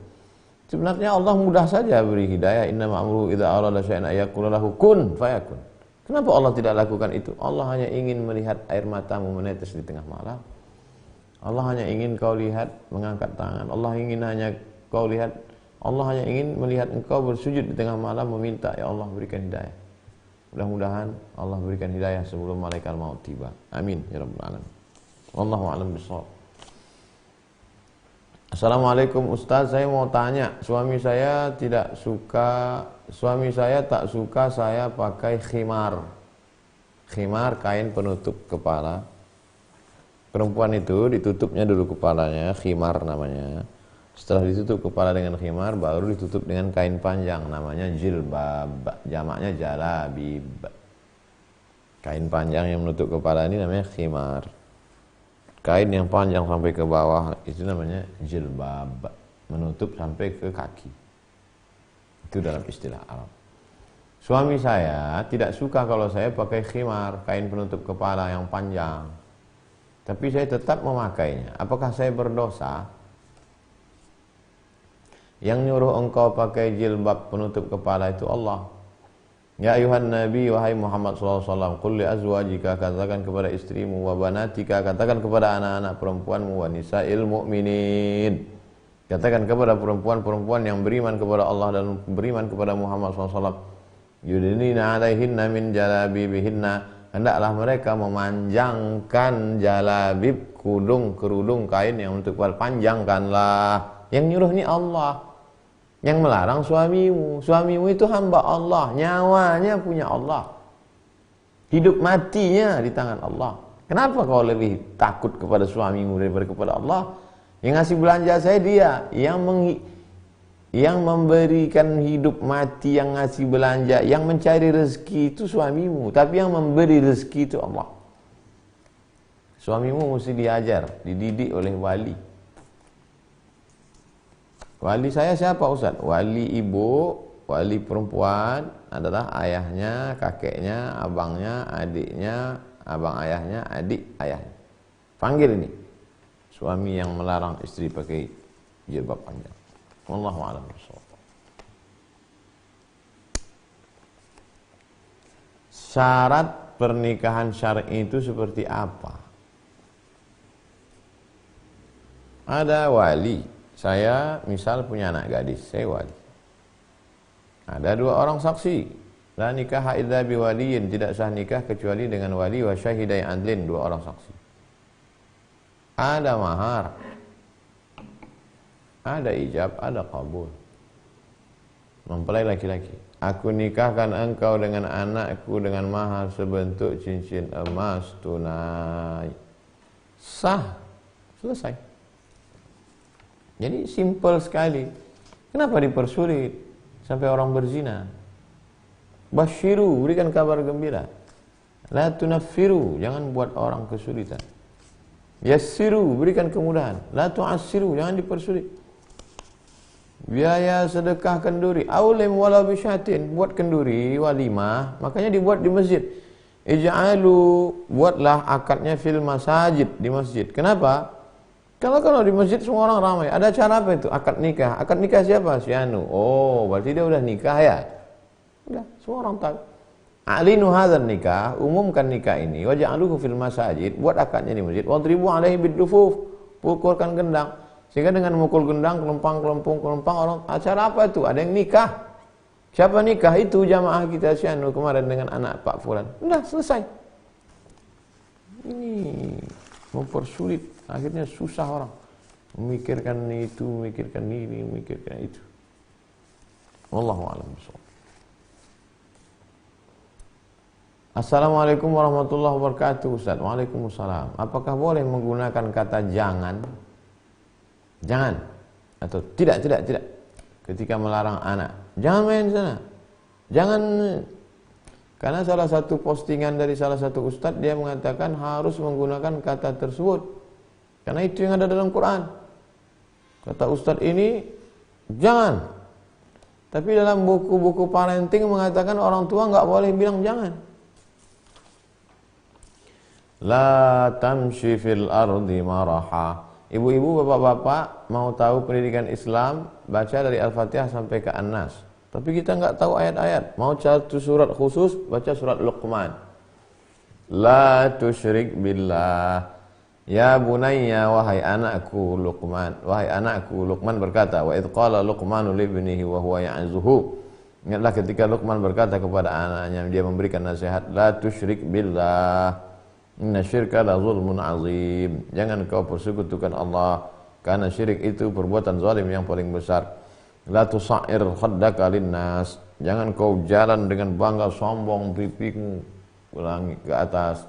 Sebenarnya Allah mudah saja beri hidayah. Inna ma'amruhu idza arada syai'an ayyaqula lahu kun fayakun. Kenapa Allah tidak lakukan itu? Allah hanya ingin melihat air matamu menetes di tengah malam. Allah hanya ingin kau lihat mengangkat tangan. Allah hanya ingin melihat engkau bersujud di tengah malam meminta, ya Allah berikan hidayah. Mudah-mudahan Allah berikan hidayah sebelum malaikat maut tiba. Amin ya rabbal alamin. Wallahu a'lam bishawab. Assalamualaikum Ustaz, saya mau tanya, suami saya tak suka saya pakai khimar. Khimar kain penutup kepala. Perempuan itu ditutupnya dulu kepalanya, khimar namanya. Setelah ditutup kepala dengan khimar, baru ditutup dengan kain panjang, namanya jilbab, jamaknya jalabib. Kain panjang yang menutup kepala ini namanya khimar. Kain yang panjang sampai ke bawah itu namanya jilbab, menutup sampai ke kaki. Itu dalam istilah Arab. Suami saya tidak suka kalau saya pakai khimar, kain penutup kepala yang panjang. Tapi saya tetap memakainya. Apakah saya berdosa? Yang nyuruh engkau pakai jilbab penutup kepala itu Allah. Ya ayuhan nabi, wahai Muhammad sallallahu alaihi wasallam, qul li azwajika, katakan kepada istrimu, wa banatika, katakan kepada anak-anak perempuanmu, wa nisa'il mu'minin, katakan kepada perempuan-perempuan yang beriman kepada Allah dan beriman kepada Muhammad sallallahu alaihi wasallam, yudnina alaihinna min jalabibihinna, hendaklah mereka memanjangkan jalabib, kerudung kain yang untuk panjangkanlah. Yang nyuruh ni Allah, yang melarang suamimu itu hamba Allah, nyawanya punya Allah, hidup matinya di tangan Allah. Kenapa kau lebih takut kepada suamimu daripada kepada Allah? Yang ngasih belanja saya dia, yang memberikan hidup mati, yang ngasih belanja, yang mencari rezeki itu suamimu, tapi yang memberi rezeki itu Allah. Suamimu mesti diajar, dididik oleh wali. Wali saya siapa Ustaz? Wali ibu, wali perempuan adalah ayahnya, kakeknya, abangnya, adiknya, abang ayahnya, adik ayahnya. Panggil ini suami yang melarang istri pakai jilbab panjang. Wallahu a'lam bishawab. Syarat pernikahan syar'i itu seperti apa? Ada wali. Saya misal punya anak gadis, saya wali. Ada 2 orang saksi. La nikah illa biwaliyin, tidak sah nikah kecuali dengan wali, wa syahidai adlin, 2 orang saksi. Ada mahar, ada ijab, ada qabul. Mempelai laki-laki, aku nikahkan engkau dengan anakku dengan mahar sebentuk cincin emas tunai. Sah, selesai. Jadi simple sekali. Kenapa dipersulit sampai orang berzina? Basyiru, berikan kabar gembira. La tunaffiru, jangan buat orang kesulitan. Yassiru, berikan kemudahan. La tu'assiru, jangan dipersulit. Biaya sedekah kenduri, aulim wala bisyatin, buat kenduri walimah, makanya dibuat di masjid. Ij'alu, buatlah akadnya fil masajid, di masjid. Kenapa? Kalau di masjid semua orang ramai, ada cara apa itu? Akad nikah. Akad nikah siapa? Si Anu. Oh, berarti dia udah nikah ya? Udah, semua orang tahu. A'linu hadzal nikah, umumkan nikah ini. Waj'aluhu fil masajid, buat akadnya di masjid. Wadribu alaihi bid-dufuf, pukulkan gendang. Sehingga dengan memukul gendang, kelempang orang, acara apa itu? Ada yang nikah. Siapa nikah? Itu jamaah kita si Anu kemarin dengan anak Pak Fulan. Udah, selesai. Ini mempersulit. Akhirnya susah orang memikirkan itu, memikirkan ini, memikirkan itu. Wallahu a'lam bishawab. Assalamualaikum warahmatullahi wabarakatuh Ustaz. Waalaikumsalam. Apakah boleh menggunakan kata jangan? Jangan atau tidak ketika melarang anak. Jangan main sana. Jangan. Karena salah satu postingan dari salah satu ustaz, dia mengatakan harus menggunakan kata tersebut. Karena itu yang ada dalam Quran. Kata ustaz ini jangan. Tapi dalam buku-buku parenting mengatakan orang tua nggak boleh bilang jangan. La tamshi fil ardi maraha. Ibu-ibu, bapak-bapak mau tahu pendidikan Islam, baca dari Al-Fatihah sampai ke An-Nas. Tapi kita nggak tahu ayat-ayat. Mau satu surat khusus, baca surat Luqman. La tusyrik billah. Ya bunayya, wahai anakku Luqman. Wahai anakku, Luqman berkata, wa idh qala Luqmanu libnihi wa huwa ya'zuhu. Ingatlah ketika Luqman berkata kepada anaknya, dia memberikan nasihat, la tusyrik billah. Inna syirka la zulmun azim. Jangan kau persekutukan Allah, karena syirik itu perbuatan zalim yang paling besar. La tusa'ir khaddaka linnas. Jangan kau jalan dengan bangga sombong pipimu ke langit, ke atas.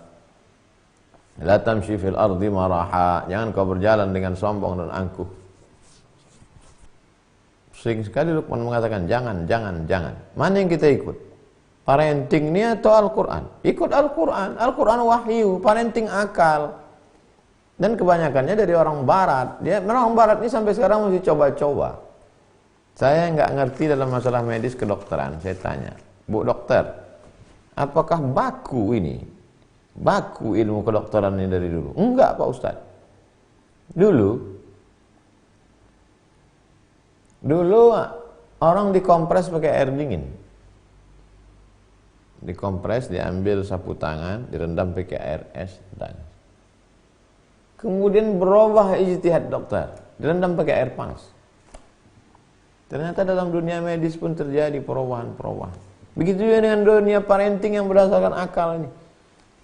La tamshi fil ardi maraha. Jangan kau berjalan dengan sombong dan angkuh. Sering sekali Luqman mengatakan jangan. Mana yang kita ikut? Parenting ini atau Al-Quran? Ikut Al-Quran. Al-Quran wahyu, parenting akal. Dan kebanyakannya dari orang barat. Orang barat ini sampai sekarang masih coba-coba. Saya nggak ngerti dalam masalah medis kedokteran. Saya tanya, Bu dokter, apakah baku ini? Baku ilmu kedokteran ini dari dulu? Enggak Pak Ustaz. Dulu orang dikompres pakai air dingin. dikompres, diambil sapu tangan, direndam pakai air es, tangan. Kemudian berubah ijtihad dokter, direndam pakai air panas. Ternyata dalam dunia medis pun terjadi perubahan-perubahan. Begitu juga dengan dunia parenting yang berdasarkan akal ini.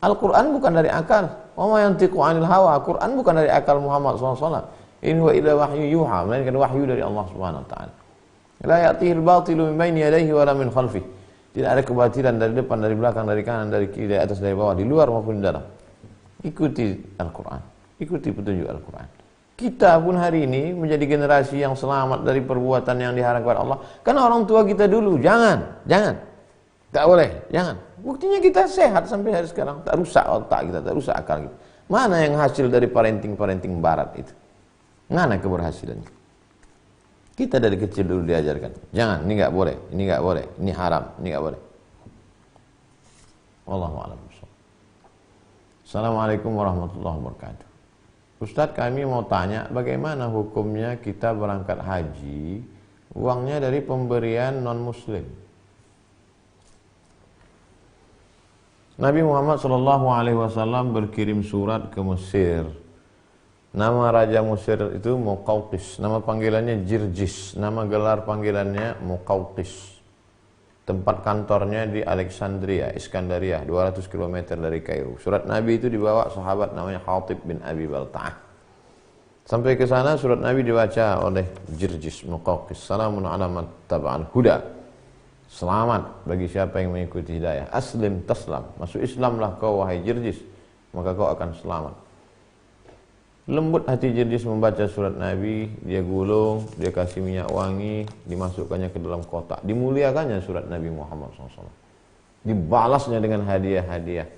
Al-Quran bukan dari akal. Wa ma yantiqu 'anil hawa. Quran bukan dari akal Muhammad SAW. In huwa illa wahyu yuha, melainkan wahyu dari Allah Subhanahu wa taala. La ya'tihi al-batilu min baini yadayhi wa la min khalfihi. Tidak ada kebatilan dari depan, dari belakang, dari kanan, dari kiri, dari atas, dari bawah, di luar maupun di dalam. Ikuti Al-Quran. Ikuti petunjuk Al-Quran. Kita pun hari ini menjadi generasi yang selamat dari perbuatan yang diharamkan kepada Allah. Karena orang tua kita dulu, jangan. Tak boleh, jangan. Buktinya kita sehat sampai hari sekarang. Tak rusak otak kita, tak rusak akal kita. Mana yang hasil dari parenting barat itu? Mana keberhasilannya? Kita dari kecil dulu diajarkan. Jangan, ini enggak boleh, ini enggak boleh, ini haram, ini enggak boleh. Wallahu a'lam. Assalamualaikum warahmatullahi wabarakatuh. Ustadz, kami mau tanya bagaimana hukumnya kita berangkat haji, uangnya dari pemberian non-muslim. Nabi Muhammad SAW berkirim surat ke Mesir. Nama raja Mesir itu Muqawqis, nama panggilannya Jirjis, nama gelar panggilannya Muqawqis. Tempat kantornya di Alexandria, Iskandaria, 200 km dari Kairo. Surat Nabi itu dibawa sahabat namanya Khatib bin Abi Balta'ah. Sampai ke sana surat Nabi dibaca oleh Jirjis Muqawqis. Salamun ala man taba'al huda. Selamat bagi siapa yang mengikuti hidayah. Aslim taslam. Masuk Islamlah kau wahai Jirjis, maka kau akan selamat. Lembut hati Jirjis membaca surat Nabi, dia gulung, dia kasih minyak wangi, dimasukkannya ke dalam kotak. Dimuliakannya surat Nabi Muhammad SAW. Dibalasnya dengan hadiah-hadiah.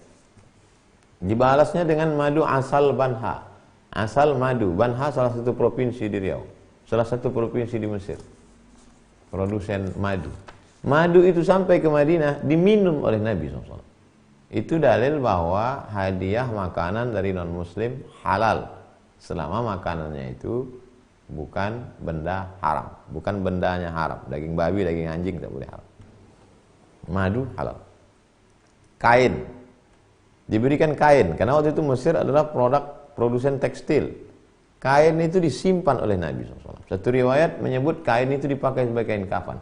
Dibalasnya dengan madu asal Banha. Asal madu. Banha salah satu provinsi di Riau. Salah satu provinsi di Mesir. Produsen madu. Madu itu sampai ke Madinah diminum oleh Nabi SAW. Itu dalil bahwa hadiah makanan dari non-muslim halal. Selama makanannya itu bukan benda haram, bukan bendanya haram. Daging babi, daging anjing tak boleh haram. Madu halal. Kain, diberikan kain, karena waktu itu Mesir adalah produsen tekstil. Kain itu disimpan oleh Nabi SAW. Satu riwayat menyebut kain itu dipakai sebagai kain kafan.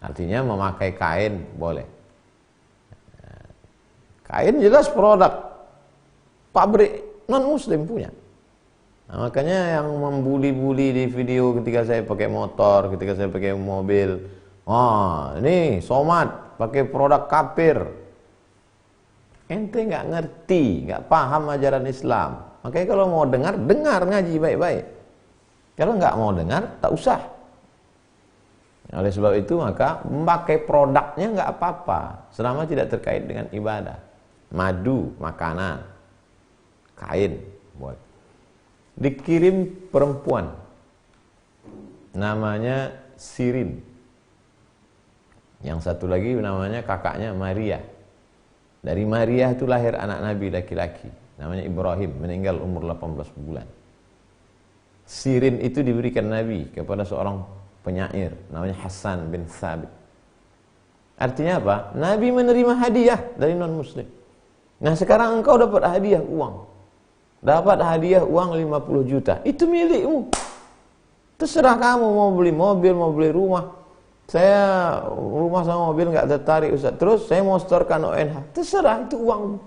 Artinya memakai kain boleh. Kain jelas produk pabrik non-muslim punya. Nah, makanya yang membuli-buli di video ketika saya pakai motor, ketika saya pakai mobil, ini somat pakai produk kafir. Ente nggak ngerti, nggak paham ajaran Islam. Makanya kalau mau dengar ngaji baik-baik. Kalau nggak mau dengar, tak usah. Oleh sebab itu maka memakai produknya nggak apa-apa, selama tidak terkait dengan ibadah. Madu, makanan, kain, boleh. Dikirim perempuan, namanya Sirin. Yang satu lagi namanya kakaknya Maria. Dari Maria itu lahir anak Nabi laki-laki, namanya Ibrahim, meninggal umur 18 bulan. Sirin itu diberikan Nabi kepada seorang penyair, namanya Hasan bin Thabit. Artinya apa? Nabi menerima hadiah dari non-muslim. Nah sekarang engkau dapat hadiah uang. Dapat hadiah uang 50 juta. Itu milikmu. Terserah kamu mau beli mobil, mau beli rumah. Saya rumah sama mobil nggak tertarik Ustaz. Terus saya mau setorkan ONH. Terserah, itu uangmu.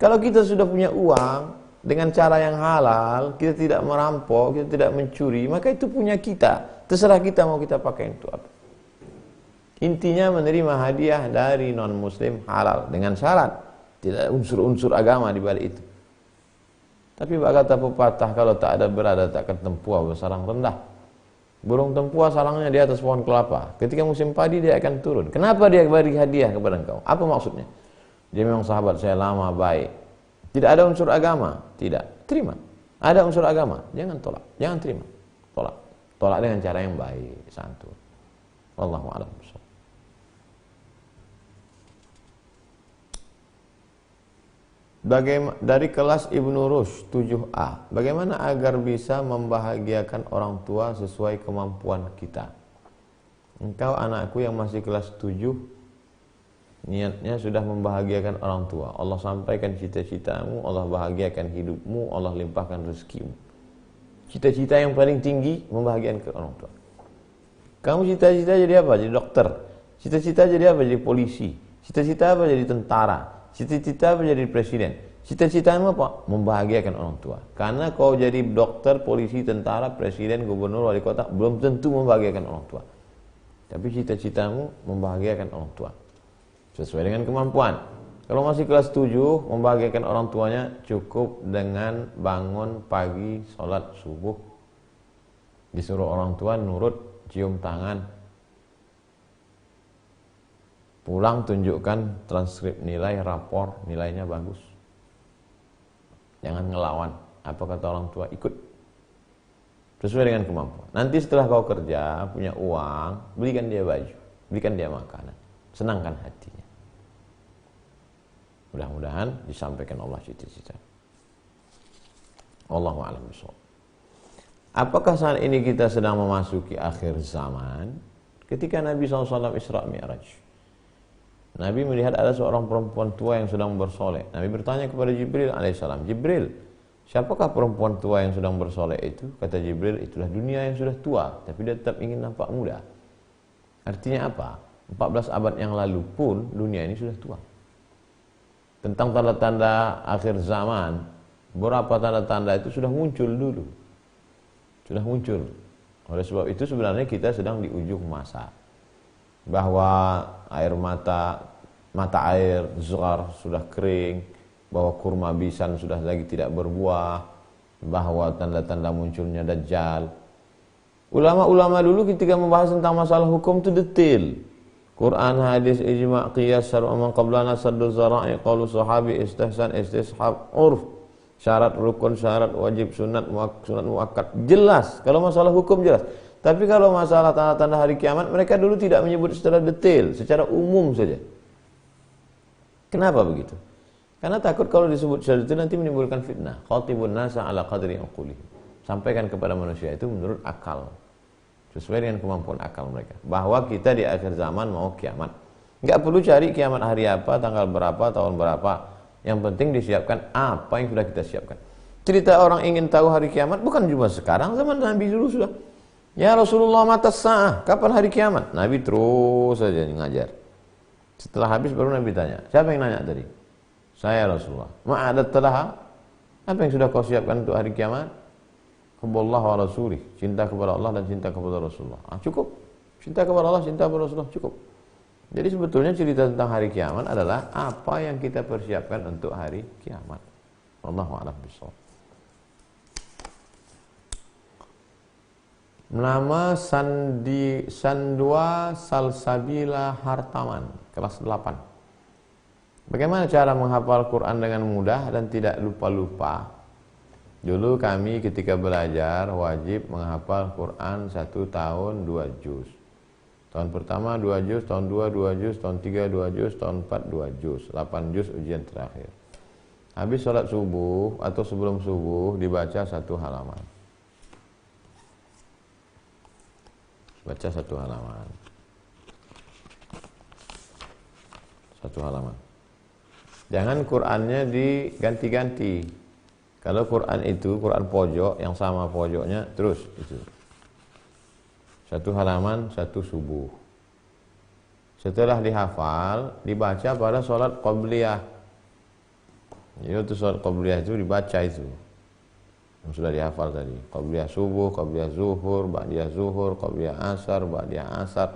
Kalau kita sudah punya uang dengan cara yang halal, kita tidak merampok, kita tidak mencuri, maka itu punya kita. Terserah kita mau kita pakai itu apa. Intinya menerima hadiah dari non-muslim halal dengan syarat tidak ada unsur-unsur agama di balik itu. Tapi kata pepatah, kalau tak ada berada takkan tempua bersarang rendah. Burung tempua sarangnya di atas pohon kelapa. Ketika musim padi dia akan turun. Kenapa dia beri hadiah kepada engkau? Apa maksudnya? Dia memang sahabat saya lama, baik. Tidak ada unsur agama? Tidak. Terima. Ada unsur agama? Jangan tolak. Jangan terima. Tolak. Tolak dengan cara yang baik, santun. Wallahu a'lam. Dari kelas Ibnu Rushd 7A, bagaimana agar bisa membahagiakan orang tua sesuai kemampuan kita? Engkau anakku yang masih kelas 7 niatnya sudah membahagiakan orang tua. Allah sampaikan cita-citamu, Allah bahagiakan hidupmu, Allah limpahkan rezekimu. Cita-cita yang paling tinggi membahagiakan orang tua. Kamu cita-cita jadi apa? Jadi dokter. Cita-cita jadi apa? Jadi polisi. Cita-cita apa? Jadi tentara. Cita-cita apa? Jadi presiden. Cita-citamu apa? Membahagiakan orang tua. Karena kau jadi dokter, polisi, tentara, presiden, gubernur, wali kota belum tentu membahagiakan orang tua. Tapi cita-citamu membahagiakan orang tua sesuai dengan kemampuan. Kalau masih kelas 7, membahagiakan orang tuanya cukup dengan bangun pagi, sholat subuh, disuruh orang tua nurut, cium tangan, pulang tunjukkan transkrip nilai, rapor, nilainya bagus. Jangan ngelawan, apa kata orang tua, ikut sesuai dengan kemampuan. Nanti setelah kau kerja, punya uang, belikan dia baju, belikan dia makanan, senangkan hatinya. Mudah-mudahan disampaikan Allah cita-cita. Wallahu a'lam bishawab. Apakah saat ini kita sedang memasuki akhir zaman? Ketika Nabi SAW Isra Mi'raj, Nabi melihat ada seorang perempuan tua yang sedang bersolek. Nabi bertanya kepada Jibril alaihissalam, Jibril, siapakah perempuan tua yang sedang bersolek itu? Kata Jibril, itulah dunia yang sudah tua, tapi dia tetap ingin nampak muda. Artinya apa? 14 abad yang lalu pun dunia ini sudah tua. Tentang tanda-tanda akhir zaman, beberapa tanda-tanda itu sudah muncul dulu. Sudah muncul. Oleh sebab itu sebenarnya kita sedang di ujung masa. Bahwa air mata air Zuhar sudah kering, bahwa kurma bisan sudah lagi tidak berbuah, bahwa tanda-tanda munculnya Dajjal. Ulama-ulama dulu ketika membahas tentang masalah hukum itu detail. Quran, hadis, ijma', qiyas, syar'u man qablana, saddu zara'i, qaulu sahabi, istihsan, istishab, urf, syarat rukun, syarat wajib, sunat muakkad, jelas. Kalau masalah hukum jelas. Tapi kalau masalah tanda-tanda hari kiamat, mereka dulu tidak menyebut secara detail, secara umum saja. Kenapa begitu? Karena takut kalau disebut secara detail nanti menimbulkan fitnah. Khatibun nasa ala qadri uqulihim. Sampaikan kepada manusia itu menurut akal, sesuai dengan kemampuan akal mereka, bahwa kita di akhir zaman mau kiamat. Enggak perlu cari kiamat hari apa, tanggal berapa, tahun berapa. Yang penting disiapkan apa yang sudah kita siapkan. Cerita orang ingin tahu hari kiamat bukan cuma sekarang, zaman Nabi dulu sudah. Ya Rasulullah, mata sa'ah, kapan hari kiamat? Nabi terus saja ngajar. Setelah habis baru Nabi tanya, siapa yang nanya tadi? Saya Rasulullah. Ma'adat talaha, apa yang sudah kau siapkan untuk hari kiamat? Hubullah wa rasulih, cinta kepada Allah dan cinta kepada Rasulullah. Cukup. Cinta kepada Allah, cinta kepada Rasulullah, cukup. Jadi sebetulnya cerita tentang hari kiamat adalah apa yang kita persiapkan untuk hari kiamat. Wallahu a'lam bishawab. Nama Sandua Salsabila Hartaman, kelas 8. Bagaimana cara menghafal Quran dengan mudah dan tidak lupa-lupa? Dulu kami ketika belajar wajib menghafal Quran 1 tahun 2 juz. Tahun pertama 2 juz, tahun 2 2 juz, tahun 3 2 juz, tahun 4 2 juz, 8 juz ujian terakhir. Habis sholat subuh atau sebelum subuh dibaca 1 halaman. Baca 1 halaman. 1 halaman. Jangan Qurannya diganti-ganti. Kalau Quran itu, Quran pojok, yang sama pojoknya, terus itu. 1 halaman, 1 subuh. Setelah dihafal, dibaca pada sholat qabliyah. Itu sholat qabliyah itu dibaca itu. Yang sudah dihafal tadi. Qabliyah subuh, qabliyah zuhur, ba'diyah zuhur, qabliyah asar, ba'diyah asar.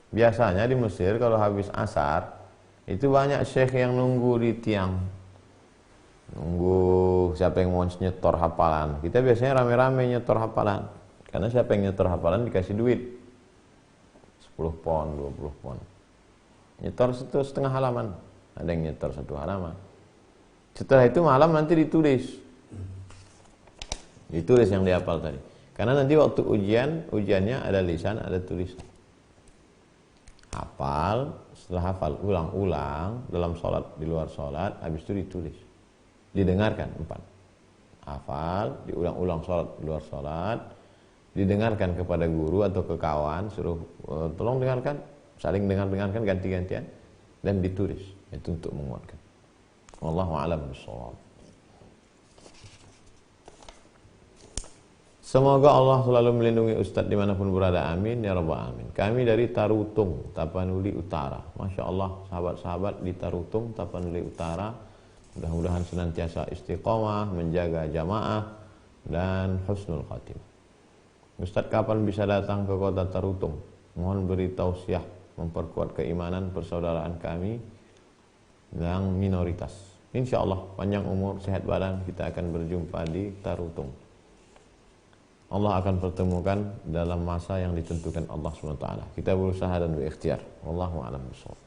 Biasanya di Mesir kalau habis asar, itu banyak syekh yang nunggu di tiang. Nunggu siapa yang mau nyetor hafalan. Kita biasanya rame-rame nyetor hafalan. Karena siapa yang nyetor hafalan dikasih duit 10 pon, 20 pon. Nyetor 1,5 halaman. Ada yang nyetor 1 halaman. Setelah itu malam nanti ditulis. Ditulis yang dihafal tadi. Karena nanti waktu ujiannya ada lisan, ada tulisan. Hafal, setelah hafal ulang-ulang dalam sholat, di luar sholat, habis itu ditulis. Didengarkan 4. Hafal, diulang-ulang sholat, di luar sholat, didengarkan kepada guru atau ke kawan, suruh tolong dengarkan, saling dengarkan ganti-gantian. dan ditulis. Itu untuk menguatkan. Wallahu a'lam bishawab. Semoga Allah selalu melindungi Ustadz dimanapun berada, amin ya rabbal alamin. Kami dari Tarutung, Tapanuli Utara. Masya Allah, sahabat-sahabat di Tarutung, Tapanuli Utara, mudah-mudahan senantiasa istiqomah, menjaga jamaah dan husnul khatimah. Ustadz kapan bisa datang ke kota Tarutung? Mohon beri tausiah memperkuat keimanan persaudaraan kami yang minoritas. Insya Allah panjang umur, sehat badan, kita akan berjumpa di Tarutung. Allah akan pertemukan dalam masa yang ditentukan Allah SWT. Kita berusaha dan berikhtiar. Wallahu a'lam bishawab.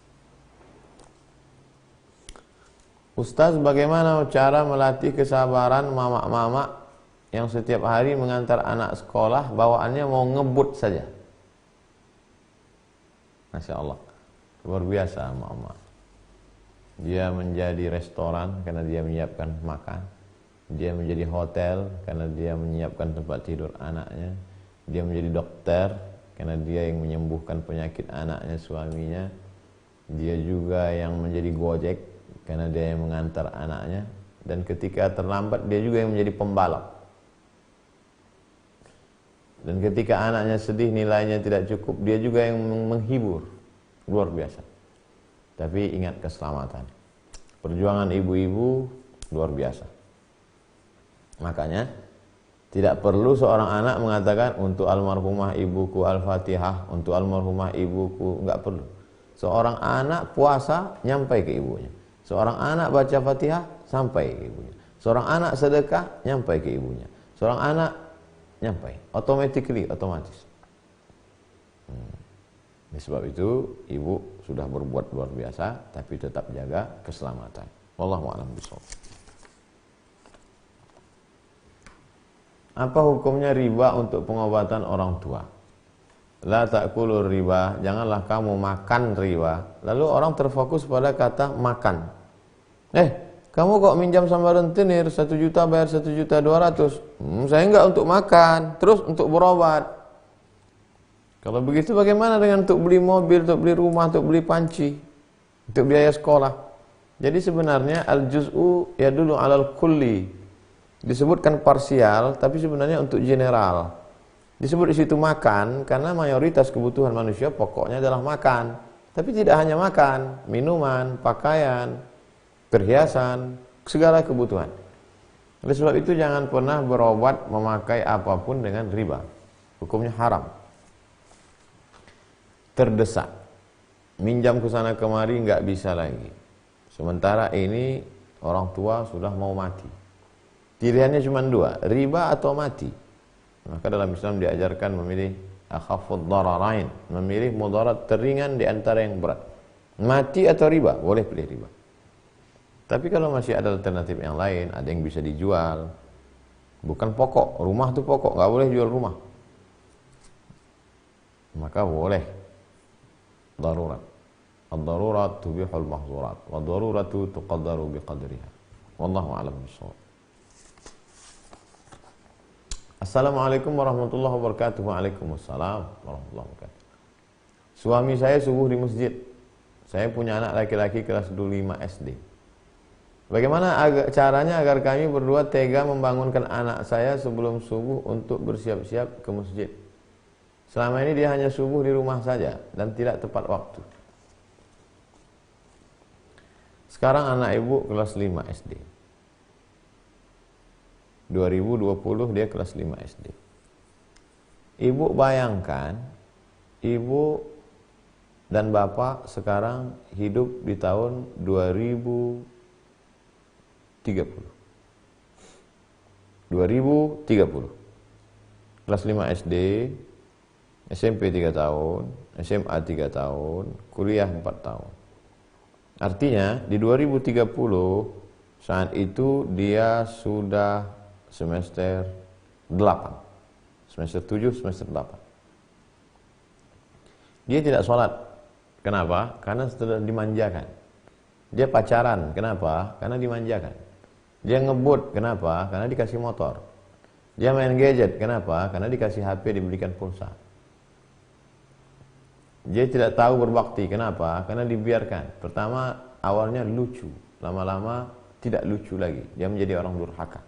Ustaz, bagaimana cara melatih kesabaran mama-mama yang setiap hari mengantar anak sekolah bawaannya mau ngebut saja? Masya Allah, luar biasa mama. Dia menjadi restoran karena dia menyiapkan makan. Dia menjadi hotel karena dia menyiapkan tempat tidur anaknya. Dia menjadi dokter karena dia yang menyembuhkan penyakit anaknya, suaminya. Dia juga yang menjadi gojek karena dia yang mengantar anaknya. Dan ketika terlambat dia juga yang menjadi pembalap. Dan ketika anaknya sedih, nilainya tidak cukup, dia juga yang menghibur. Luar biasa. Tapi ingat keselamatan. Perjuangan ibu-ibu luar biasa. Makanya tidak perlu seorang anak mengatakan untuk almarhumah ibuku Al-Fatihah, untuk almarhumah ibuku, enggak perlu. Seorang anak puasa nyampai ke ibunya. Seorang anak baca Fatihah sampai ke ibunya. Seorang anak sedekah nyampai ke ibunya. Seorang anak nyampai otomatis. Sebab itu ibu sudah berbuat luar biasa, tapi tetap jaga keselamatan. Wallahu a'lam bishawab. Apa hukumnya riba untuk pengobatan orang tua? La ta'kulur riba, janganlah kamu makan riba. Lalu orang terfokus pada kata makan. Kamu kok minjam sama rentenir 1 juta bayar 1.200.000? Saya enggak untuk makan, terus untuk berobat. Kalau begitu bagaimana dengan untuk beli mobil, untuk beli rumah, untuk beli panci, untuk biaya sekolah? Jadi sebenarnya al-juz'u yadullu 'alal kulli. Disebutkan parsial, tapi sebenarnya untuk general. Disebut di situ makan karena mayoritas kebutuhan manusia pokoknya adalah makan. Tapi tidak hanya makan, minuman, pakaian, perhiasan, segala kebutuhan. Oleh sebab itu jangan pernah berobat memakai apapun dengan riba. Hukumnya haram. Terdesak, minjam ke sana kemari nggak bisa lagi. Sementara ini orang tua sudah mau mati. Pilihannya cuma 2, riba atau mati. Maka dalam Islam diajarkan memilih akhafud dararain, memilih mudarat teringan di antara yang berat. Mati atau riba, boleh pilih riba. Tapi kalau masih ada alternatif yang lain, ada yang bisa dijual. Bukan pokok, rumah itu pokok, nggak boleh jual rumah. Maka boleh darurat. Ad-darurat tubihul mahzurat, wa daruratu tuqaddaru biqadriha. Wallahu a'lam bishawab. Assalamualaikum warahmatullahi wabarakatuh. Waalaikumsalam warahmatullahi wabarakatuh. Suami saya subuh di masjid. Saya punya anak laki-laki kelas 5 SD. Bagaimana caranya agar kami berdua tega membangunkan anak saya sebelum subuh untuk bersiap-siap ke masjid? Selama ini dia hanya subuh di rumah saja dan tidak tepat waktu. Sekarang anak ibu kelas 5 SD. 2020 dia kelas 5 SD. Ibu bayangkan, ibu dan bapak sekarang hidup di tahun 2030. 2030. Kelas 5 SD, SMP 3 tahun, SMA 3 tahun, kuliah 4 tahun. Artinya di 2030 saat itu dia sudah semester 8, semester 7, semester 8. Dia tidak sholat. Kenapa? Karena sudah dimanjakan. Dia pacaran. Kenapa? Karena dimanjakan. Dia ngebut. Kenapa? Karena dikasih motor. Dia main gadget. Kenapa? Karena dikasih HP, dibelikan pulsa. Dia tidak tahu berbakti. Kenapa? Karena dibiarkan. Pertama awalnya lucu, lama-lama tidak lucu lagi. Dia menjadi orang durhaka.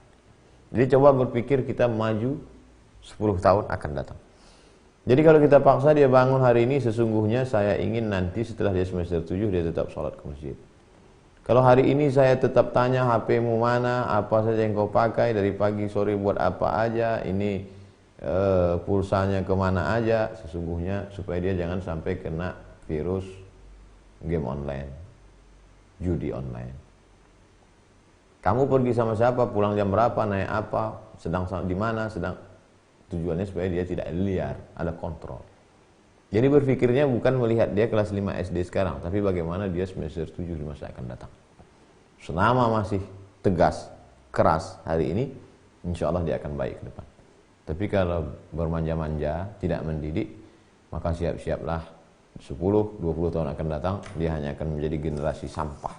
Jadi coba berpikir kita maju 10 tahun akan datang. Jadi kalau kita paksa dia bangun hari ini, sesungguhnya saya ingin nanti setelah dia semester 7 dia tetap sholat ke masjid. Kalau hari ini saya tetap tanya HP-mu mana, apa saja yang kau pakai, dari pagi sore buat apa aja, ini pulsanya kemana aja, sesungguhnya supaya dia jangan sampai kena virus game online, judi online. Kamu pergi sama siapa, pulang jam berapa, naik apa, sedang di mana, tujuannya supaya dia tidak liar, ada kontrol. Jadi berpikirnya bukan melihat dia kelas 5 SD sekarang, tapi bagaimana dia semester 7 di masa akan datang. Selama masih tegas, keras hari ini, insya Allah dia akan baik ke depan. Tapi kalau bermanja-manja, tidak mendidik, maka siap-siaplah 10-20 tahun akan datang, dia hanya akan menjadi generasi sampah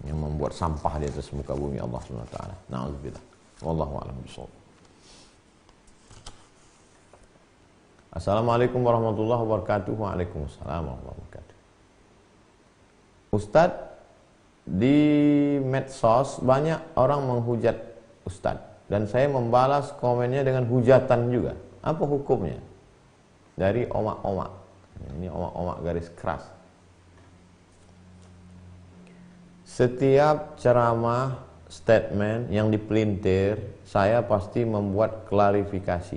yang membuat sampah di atas muka bumi Allah Subhanahu wa taala. Na'udzubillah. Wallahu a'lam bishawab. Assalamualaikum warahmatullahi wabarakatuh. Waalaikumsalam warahmatullahi wabarakatuh. Ustadz, di medsos banyak orang menghujat Ustadz dan saya membalas komennya dengan hujatan juga. Apa hukumnya? Dari omak-omak. Ini omak-omak garis keras. Setiap ceramah, statement yang dipelintir, saya pasti membuat klarifikasi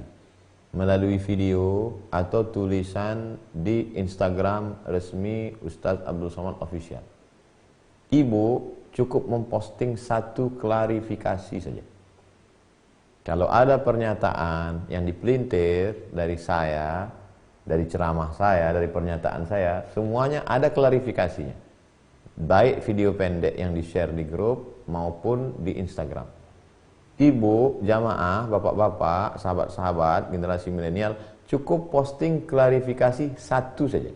melalui video atau tulisan di Instagram resmi Ustadz Abdul Somad Official. Ibu cukup memposting satu klarifikasi saja. Kalau ada pernyataan yang dipelintir dari saya, dari ceramah saya, dari pernyataan saya, semuanya ada klarifikasinya. Baik video pendek yang di-share di grup maupun di Instagram. Ibu, jamaah, bapak-bapak, sahabat-sahabat, generasi milenial, cukup posting klarifikasi satu saja.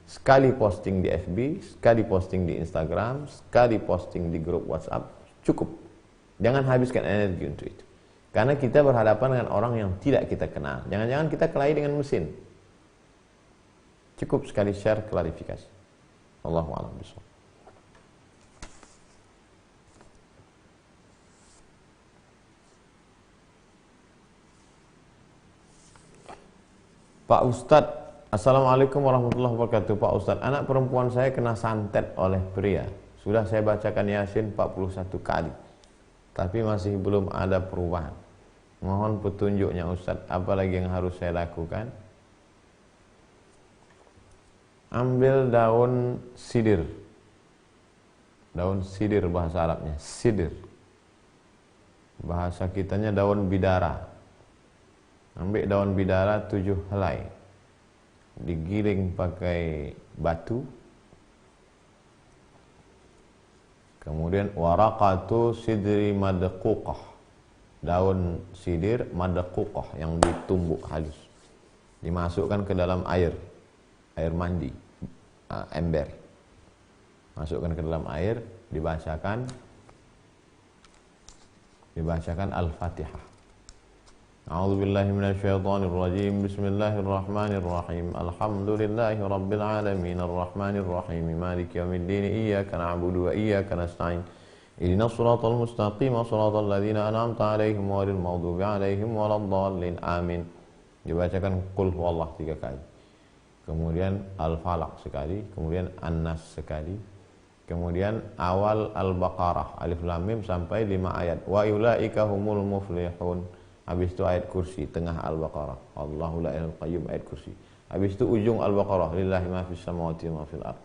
Sekali posting di FB, sekali posting di Instagram, sekali posting di grup WhatsApp, cukup. Jangan habiskan energi untuk itu. Karena kita berhadapan dengan orang yang tidak kita kenal. Jangan-jangan kita kelahi dengan mesin. Cukup sekali share klarifikasi. Allahu a'lam bishawab. Pak Ustadz, Assalamualaikum warahmatullahi wabarakatuh. Pak Ustadz, anak perempuan saya kena santet oleh pria. Sudah saya bacakan Yasin 41 kali, tapi masih belum ada perubahan. Mohon petunjuknya Ustadz, apa lagi yang harus saya lakukan? Ambil daun sidir. Daun sidir bahasa Arabnya, sidir. Bahasa kitanya daun bidara. Ambil daun bidara 7 helai, digiling pakai batu, kemudian waraqatu sidri madquqah, daun sidir madquqah yang ditumbuk halus, dimasukkan ke dalam air mandi, ember, masukkan ke dalam air, dibacakan Al-Fatihah. A'udzubillahi minasyaitonirrajim. Bismillahirrahmanirrahim. Alhamdulillahi rabbil alamin arrahmanirrahim maliki yaumiddin iyyaka na'budu wa iyyaka nasta'in ihdinas siratal mustaqim siratal ladzina an'amta 'alaihim ghairil maghdubi 'alaihim waladdallin. Amin. Dibacakan qul huwallahu 3 kali. Kemudian Al-Falaq sekali, kemudian An-Nas sekali. Kemudian awal Al-Baqarah alif lam mim sampai 5 ayat. Wa ulaika humul muflihun. Habis itu ayat kursi tengah Al-Baqarah. Allahu la ilaha qayyum, ayat kursi. Habis itu ujung Al-Baqarah, lillahi ma fis samawati wa ma fil ardh.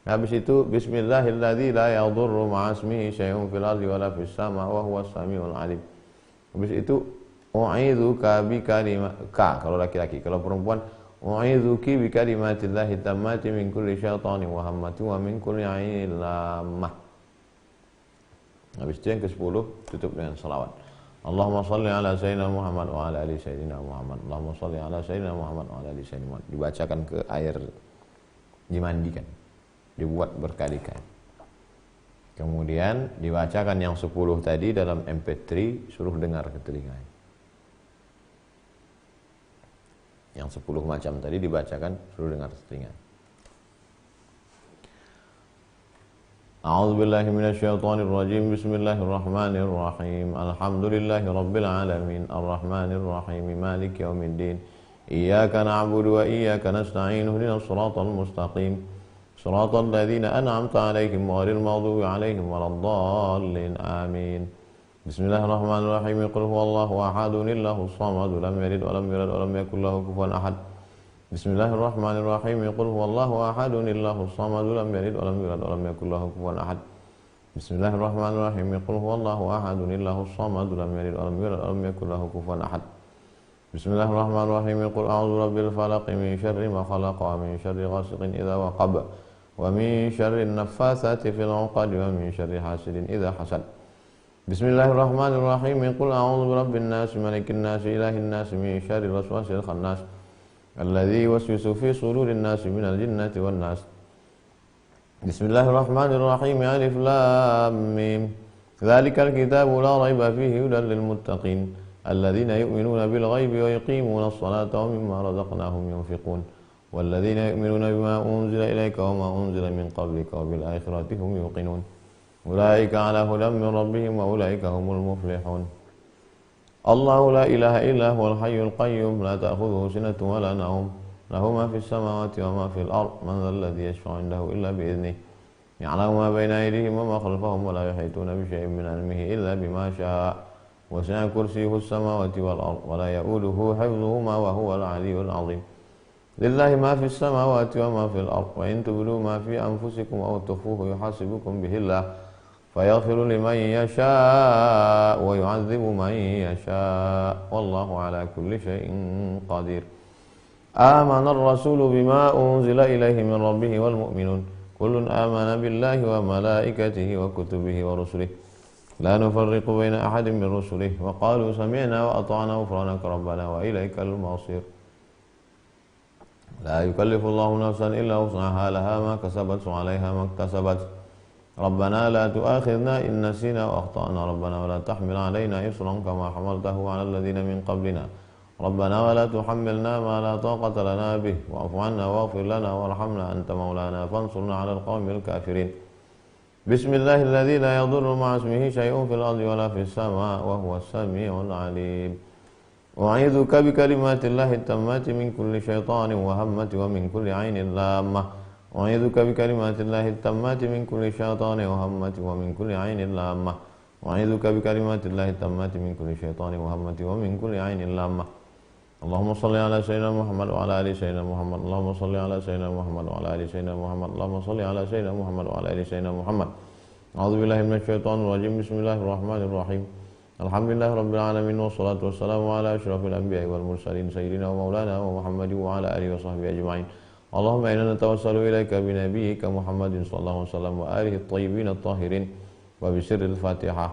Habis itu bismillahilladzi la yadurru ma'asmihi syai'un fil ardi wa la fis sama wa huwas samiul alim. Habis itu u'idzuka bi kalimatika, kalau laki-laki. Kalau perempuan u'idzuki bi kalimatillahi tammati min kulli syaitanin wa hammatin wa min kulli 'ainin lammah. Habis itu yang ke-10 tutup dengan salawat. Allahumma salli ala sayyidina Muhammad wa ala ali sayyidina Muhammad. Allahumma salli ala sayyidina Muhammad wa ala ali sayyidina Muhammad. Dibacakan ke air, dimandikan, dibuat berkali-kali. Kemudian dibacakan yang 10 tadi dalam MP3, suruh dengar ke telinganya. Yang 10 macam tadi dibacakan suruh dengar telinga. A'udzubillahi minasyaitonirrajim. Bismillahirrahmanirrahim. Alhamdulillahi rabbil alamin. Arrahmanirrahim. Maliki yaumiddin. Iyyaka na'budu wa iyyaka nasta'in. Ihdinas siratal mustaqim. Siratal ladzina an'amta 'alaihim ghairil maghdubi 'alaihim waladdallin. Amin. Bismillahirrahmanirrahim. Qul huwallahu ahadun Allahus samad. Lam yalid wa lam yulad wa lam yakul lahu kufuwan ahad. Bismillahirrahmanirrahim. Qul huwallahu ahadun Allahus samad. Lam yalid wa lam yulad wa lam yakul lahu kufuwan ahad. Bismillahirrahmanirrahim. Qul huwallahu ahadun Allahus samad. Lam yalid wa lam yulad wa lam yakul lahu kufuwan ahad. Bismillahirrahmanirrahim. Qul a'udzu birabbil falaq min syarri ma khalaq wa min syarri ghasiqin idza waqab wa min syarri an-naffatsati fil 'uqad wa min syarri hasidin idza hasad. Bismillahirrahmanirrahim. Qul a'udzu birabbin nas malikin nas ilahin nas min syarril waswasil khannas alladzi yuwaswisu fi sudurin nas minal jinnati wan nas. Bismillahirrahmanirrahim. Alif lam mim. Dzalikal kitabu la raiba fihi hudan lil muttaqin alladzina yu'minuna bil ghaibi wa yuqimuna as-salata wa mimma razaqnahum yunfiqun walladzina yu'minuna bima unzila ilayka wa ma unzila min qablika wa bil akhirati hum yuqinun. Ulaika ala hudan min rabbihim wa ulaika humul muflihun. Allahu la ilaha illa huwal hayyul qayyum la ta'khudhuhu sinatun wa la nawm lahu ma fis samawati wa ma fil ard man dhal ladzi yashfa'u 'indahu illa bi idhnihi ya'lamu ma bayna aydihim wa ma khalfahum wa la yuhituna bi shay'in min 'ilmihi illa bima sha'a wasi'a kursiyyuhu as-samawati wal ard wa la ya'uduhu hifdhuhuma wa huwal 'aliyyul 'azim. Lillahi ma fis samawati wa ma fil ard wa in tubdu ma fi anfusikum aw tukhfuhu yuhasibukum bihi Allah fayaghfiru liman yasha' wa yu'adzibu man yasha' wallahu ala kulli syai'in qadir. Amana ar-rasulu bima unzila ilaihi min rabbih wal mu'minun kullun amana billahi wa malaikatihi wa kutubihi wa rusulihi la nufarriqu baina ahadin min rusulihi wa qalu sami'na wa ata'na ghufranaka rabbana wa ilaikal masir. La yukallifu Allahu nafsan illa wus'aha laha ma kasabat wa 'alaiha ma iktasabat. ربنا لا تؤاخذنا إن نسينا وأخطأنا ربنا ولا تحمل علينا إصرا كما حملته على الذين من قبلنا ربنا ولا تحملنا ما لا طاقة لنا به واعف عنا واغفر لنا وارحمنا أنت مولانا فانصرنا على القوم الكافرين. بسم الله الذي لا يضر مع اسمه شيء في الأرض ولا في السماء وهو السميع العليم. أعيذك بكلمات الله التامات من كل شيطان وهمة ومن كل عين لامة. أعيذك بكلمات الله التامات من كل شيطان وهمة ومن كل عين لامة. أعيذك بكلمات الله التامات من كل شيطان وهمة ومن كل عين لامة. اللهم صل على سيدنا محمد وعلى آل سيدنا محمد. اللهم صل على سيدنا محمد وعلى آل سيدنا محمد. اللهم صل على سيدنا محمد وعلى آل سيدنا محمد. أعوذ بالله من الشيطان الرجيم. بسم الله الرحمن الرحيم. الحمد لله رب العالمين والصلاة والسلام على أشرف الأنبياء والمرسلين سيدنا ومولانا ومحمد وعلى آله وصحبه أجمعين. اللهم إنا نتوسل إليك بنبيك محمد صلى الله عليه وسلم وآله الطيبين الطاهرين وبسر الفاتحة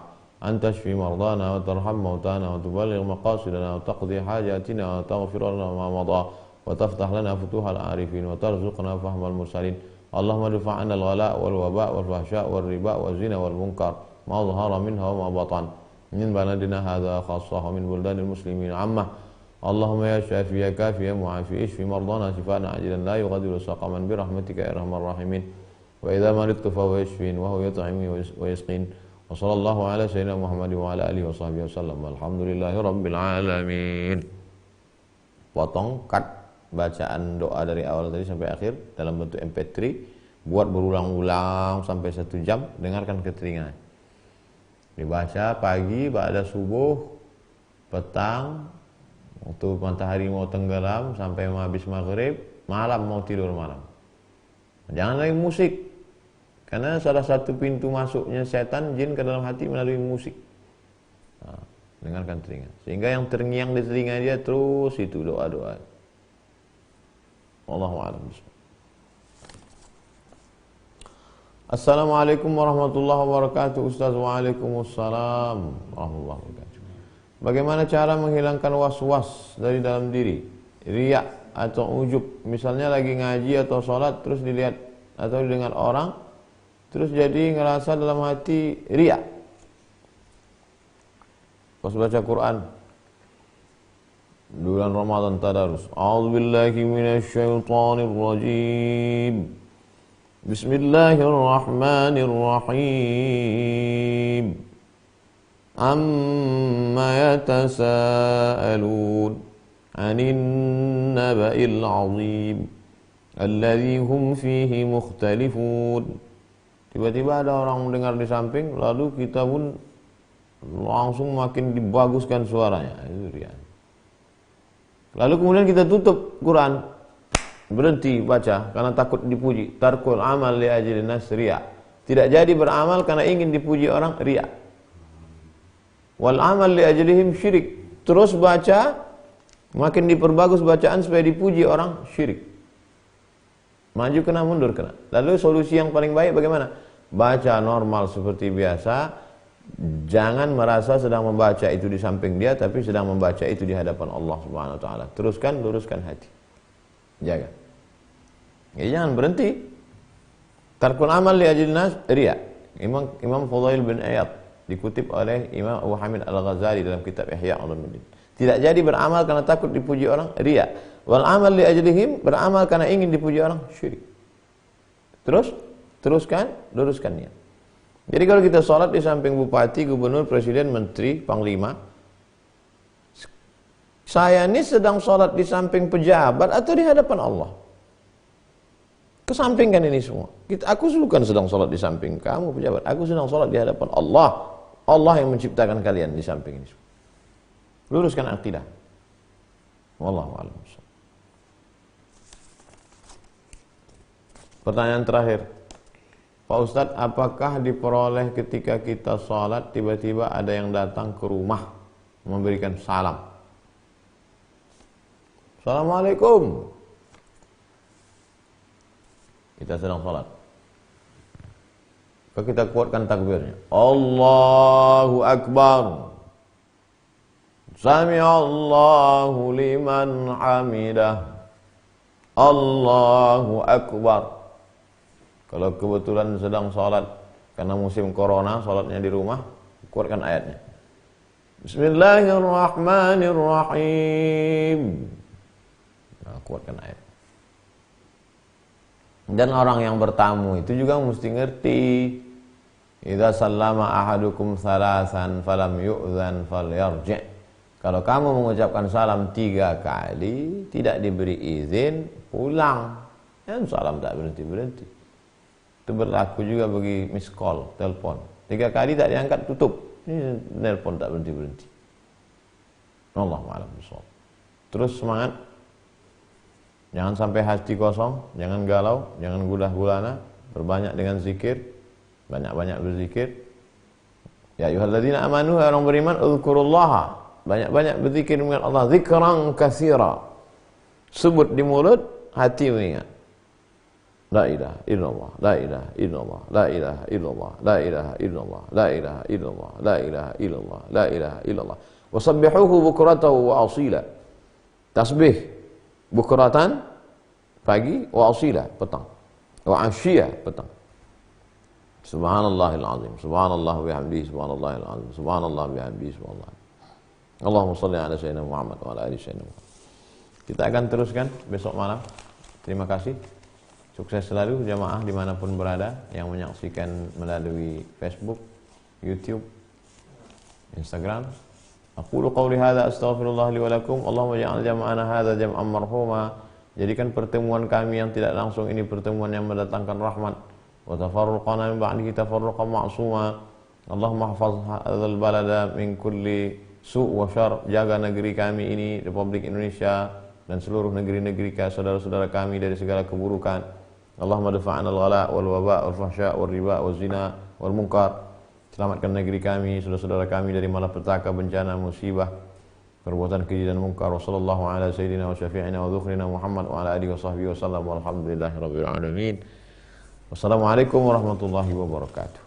أن تشفي مرضانا وترحم موتانا وتبلغ مقاصدنا وتقضي حاجاتنا وتغفر لنا ما مضى وتفتح لنا فتوح العارفين وترزقنا فهم المرسلين. اللهم ادفع عنا الغلاء والوباء والفحشاء والربا والزنا والمنكر ما ظهر منها وما بطن من بلدنا هذا خاصة ومن بلدان المسلمين عامة. اللهم يا شافي يا كافي يا معافي اشف مرضانا شفاء عاجلا لا يغادر سقما برحمتك يا ارحم الراحمين. واذا مرضت فهو يشفين وهو يطعمني ويسقين. وصلى الله على سيدنا محمد وعلى اله وصحبه وسلم. Alhamdulillahi rabbil alamin. Potong cut bacaan doa dari awal tadi sampai akhir dalam bentuk MP3, buat berulang-ulang sampai 1 jam, dengarkan ke telinga. Dibaca pagi, ba'da subuh, petang, waktu matahari mau tenggelam sampai habis maghrib, malam mau tidur malam. Jangan lagi musik, karena salah satu pintu masuknya setan jin ke dalam hati melalui musik. Nah, dengarkan telinga, sehingga yang terngiang di telinga dia terus itu doa-doa. Wallahu a'lam. Assalamualaikum warahmatullahi wabarakatuh. Ustaz. Waalaikumsalam warahmatullahi wabarakatuh. Bagaimana cara menghilangkan was-was dari dalam diri, riya atau ujub? Misalnya lagi ngaji atau sholat terus dilihat atau didengar orang, terus jadi ngerasa dalam hati riya pas baca Quran. bulan Ramadan tadarus. A'udzubillahi minasyaitonir rajim. Bismillahirrahmanirrahim. Amma yatasaalun 'anil naba'il 'azim alladzi hum fihi mukhtalifun. Tiba-tiba ada orang mendengar di samping, lalu kita pun langsung makin dibaguskan suaranya. Itu dia. Lalu kemudian kita tutup Quran, berhenti baca karena takut dipuji. Tarkul amal li ajli nas riya. Tidak jadi beramal karena ingin dipuji orang, riya. Wal amal li ajlihim syirik. Terus baca, makin diperbagus bacaan supaya dipuji orang, syirik. Maju kena, mundur kena. Lalu solusi yang paling baik bagaimana? Baca normal seperti biasa. Jangan merasa sedang membaca itu di samping dia, tapi sedang membaca itu di hadapan Allah Subhanahu wa taala. Teruskan, luruskan hati. Jaga. Ya, jangan berhenti. Tarkul amal li ajli nas riya. Imam Fudail bin Iyad dikutip oleh Imam Abu Hamid Al-Ghazali dalam kitab Ihya Ulumuddin. Tidak jadi beramal karena takut dipuji orang, riya. Wal amal li ajlihim, beramal karena ingin dipuji orang, syirik. Teruskan, luruskan niat. Jadi kalau kita sholat di samping bupati, gubernur, presiden, menteri, panglima, saya ini sedang sholat di samping pejabat atau di hadapan Allah? Kesampingkan ini semua. Aku bukan sedang sholat di samping kamu pejabat, aku sedang sholat di hadapan Allah. Allah yang menciptakan kalian di samping ini semua. Luruskan akidah. Wallahu a'lam. Pertanyaan terakhir. Pak Ustadz, apakah diperoleh ketika kita sholat tiba-tiba ada yang datang ke rumah memberikan salam? Assalamualaikum. Kita sedang sholat. Kita kuatkan takbirnya. Allahu Akbar. Sami'allahu liman hamidah. Allahu Akbar. Kalau kebetulan sedang sholat karena musim corona, sholatnya di rumah, kuatkan ayatnya. Bismillahirrahmanirrahim. Nah, kuatkan ayat. Dan orang yang bertamu itu juga mesti ngerti. Idza sallama ahadukum salasan falam yu'zan falyarji'. Kalau kamu mengucapkan salam 3 kali tidak diberi izin, pulang. Dan salam tak berhenti-berhenti. Itu berlaku juga bagi miss call, telepon. 3 kali tak diangkat, tutup. Ini telepon tak berhenti-berhenti. Allahu a'lam bishawab. Terus semangat. Jangan sampai hati kosong, jangan galau, jangan gundah gulana, berbanyak dengan zikir. Banyak-banyak berzikir. Ya ayyuhalladzina amanu, orang beriman, uzkurullaha. Banyak-banyak berzikir dengan Allah, zikran katsira. Sebut di mulut, hati mengingat. La ilaha illallah, la ilaha illallah, la ilaha illallah, la ilaha illallah, la ilaha illallah, la ilaha illallah, la ilaha illallah. Wasabbihuhu bukratan wa asila. Tasbih bukratan pagi, wa asila petang. Wa asyia petang. Subhanallahil azim, subhanallah bihamdihi, subhanallahil azim, subhanallah bihamdihi, subhanallah. Allahumma shalli ala sayyidina Muhammad wa ala ali sayyidina Muhammad. Kita akan teruskan besok malam. Terima kasih. Sukses selalu jamaah dimanapun berada yang menyaksikan melalui Facebook, YouTube, Instagram. Aqulu qawli hadza astaghfirullah li wa lakum. Allahumma ja'al jam'ana hadza jam'an marhuma. Jadikan pertemuan kami yang tidak langsung ini pertemuan yang mendatangkan rahmat. Wa tafarruqana min ba'dihi tafarruqan ma'suma. Allahumma hafaz hadzal balada min kulli su' wa syarr. Jaga negeri kami ini, Republik Indonesia, dan seluruh negeri-negeri saudara-saudara kami dari segala keburukan. Allahumma dafa'na al-ghala wal waba' wal fahsya' wal riba wal zina wal munkar. Selamatkan negeri kami, saudara-saudara kami dari malapetaka, bencana, musibah, perbuatan keji dan munkar. Wassallallahu ala sayyidina wa syafi'ina wa dzukhrina Muhammad wa ala alihi wa sahbihi wa sallam. Walhamdulillahirabbil alamin. Wassalamualaikum warahmatullahi wabarakatuh.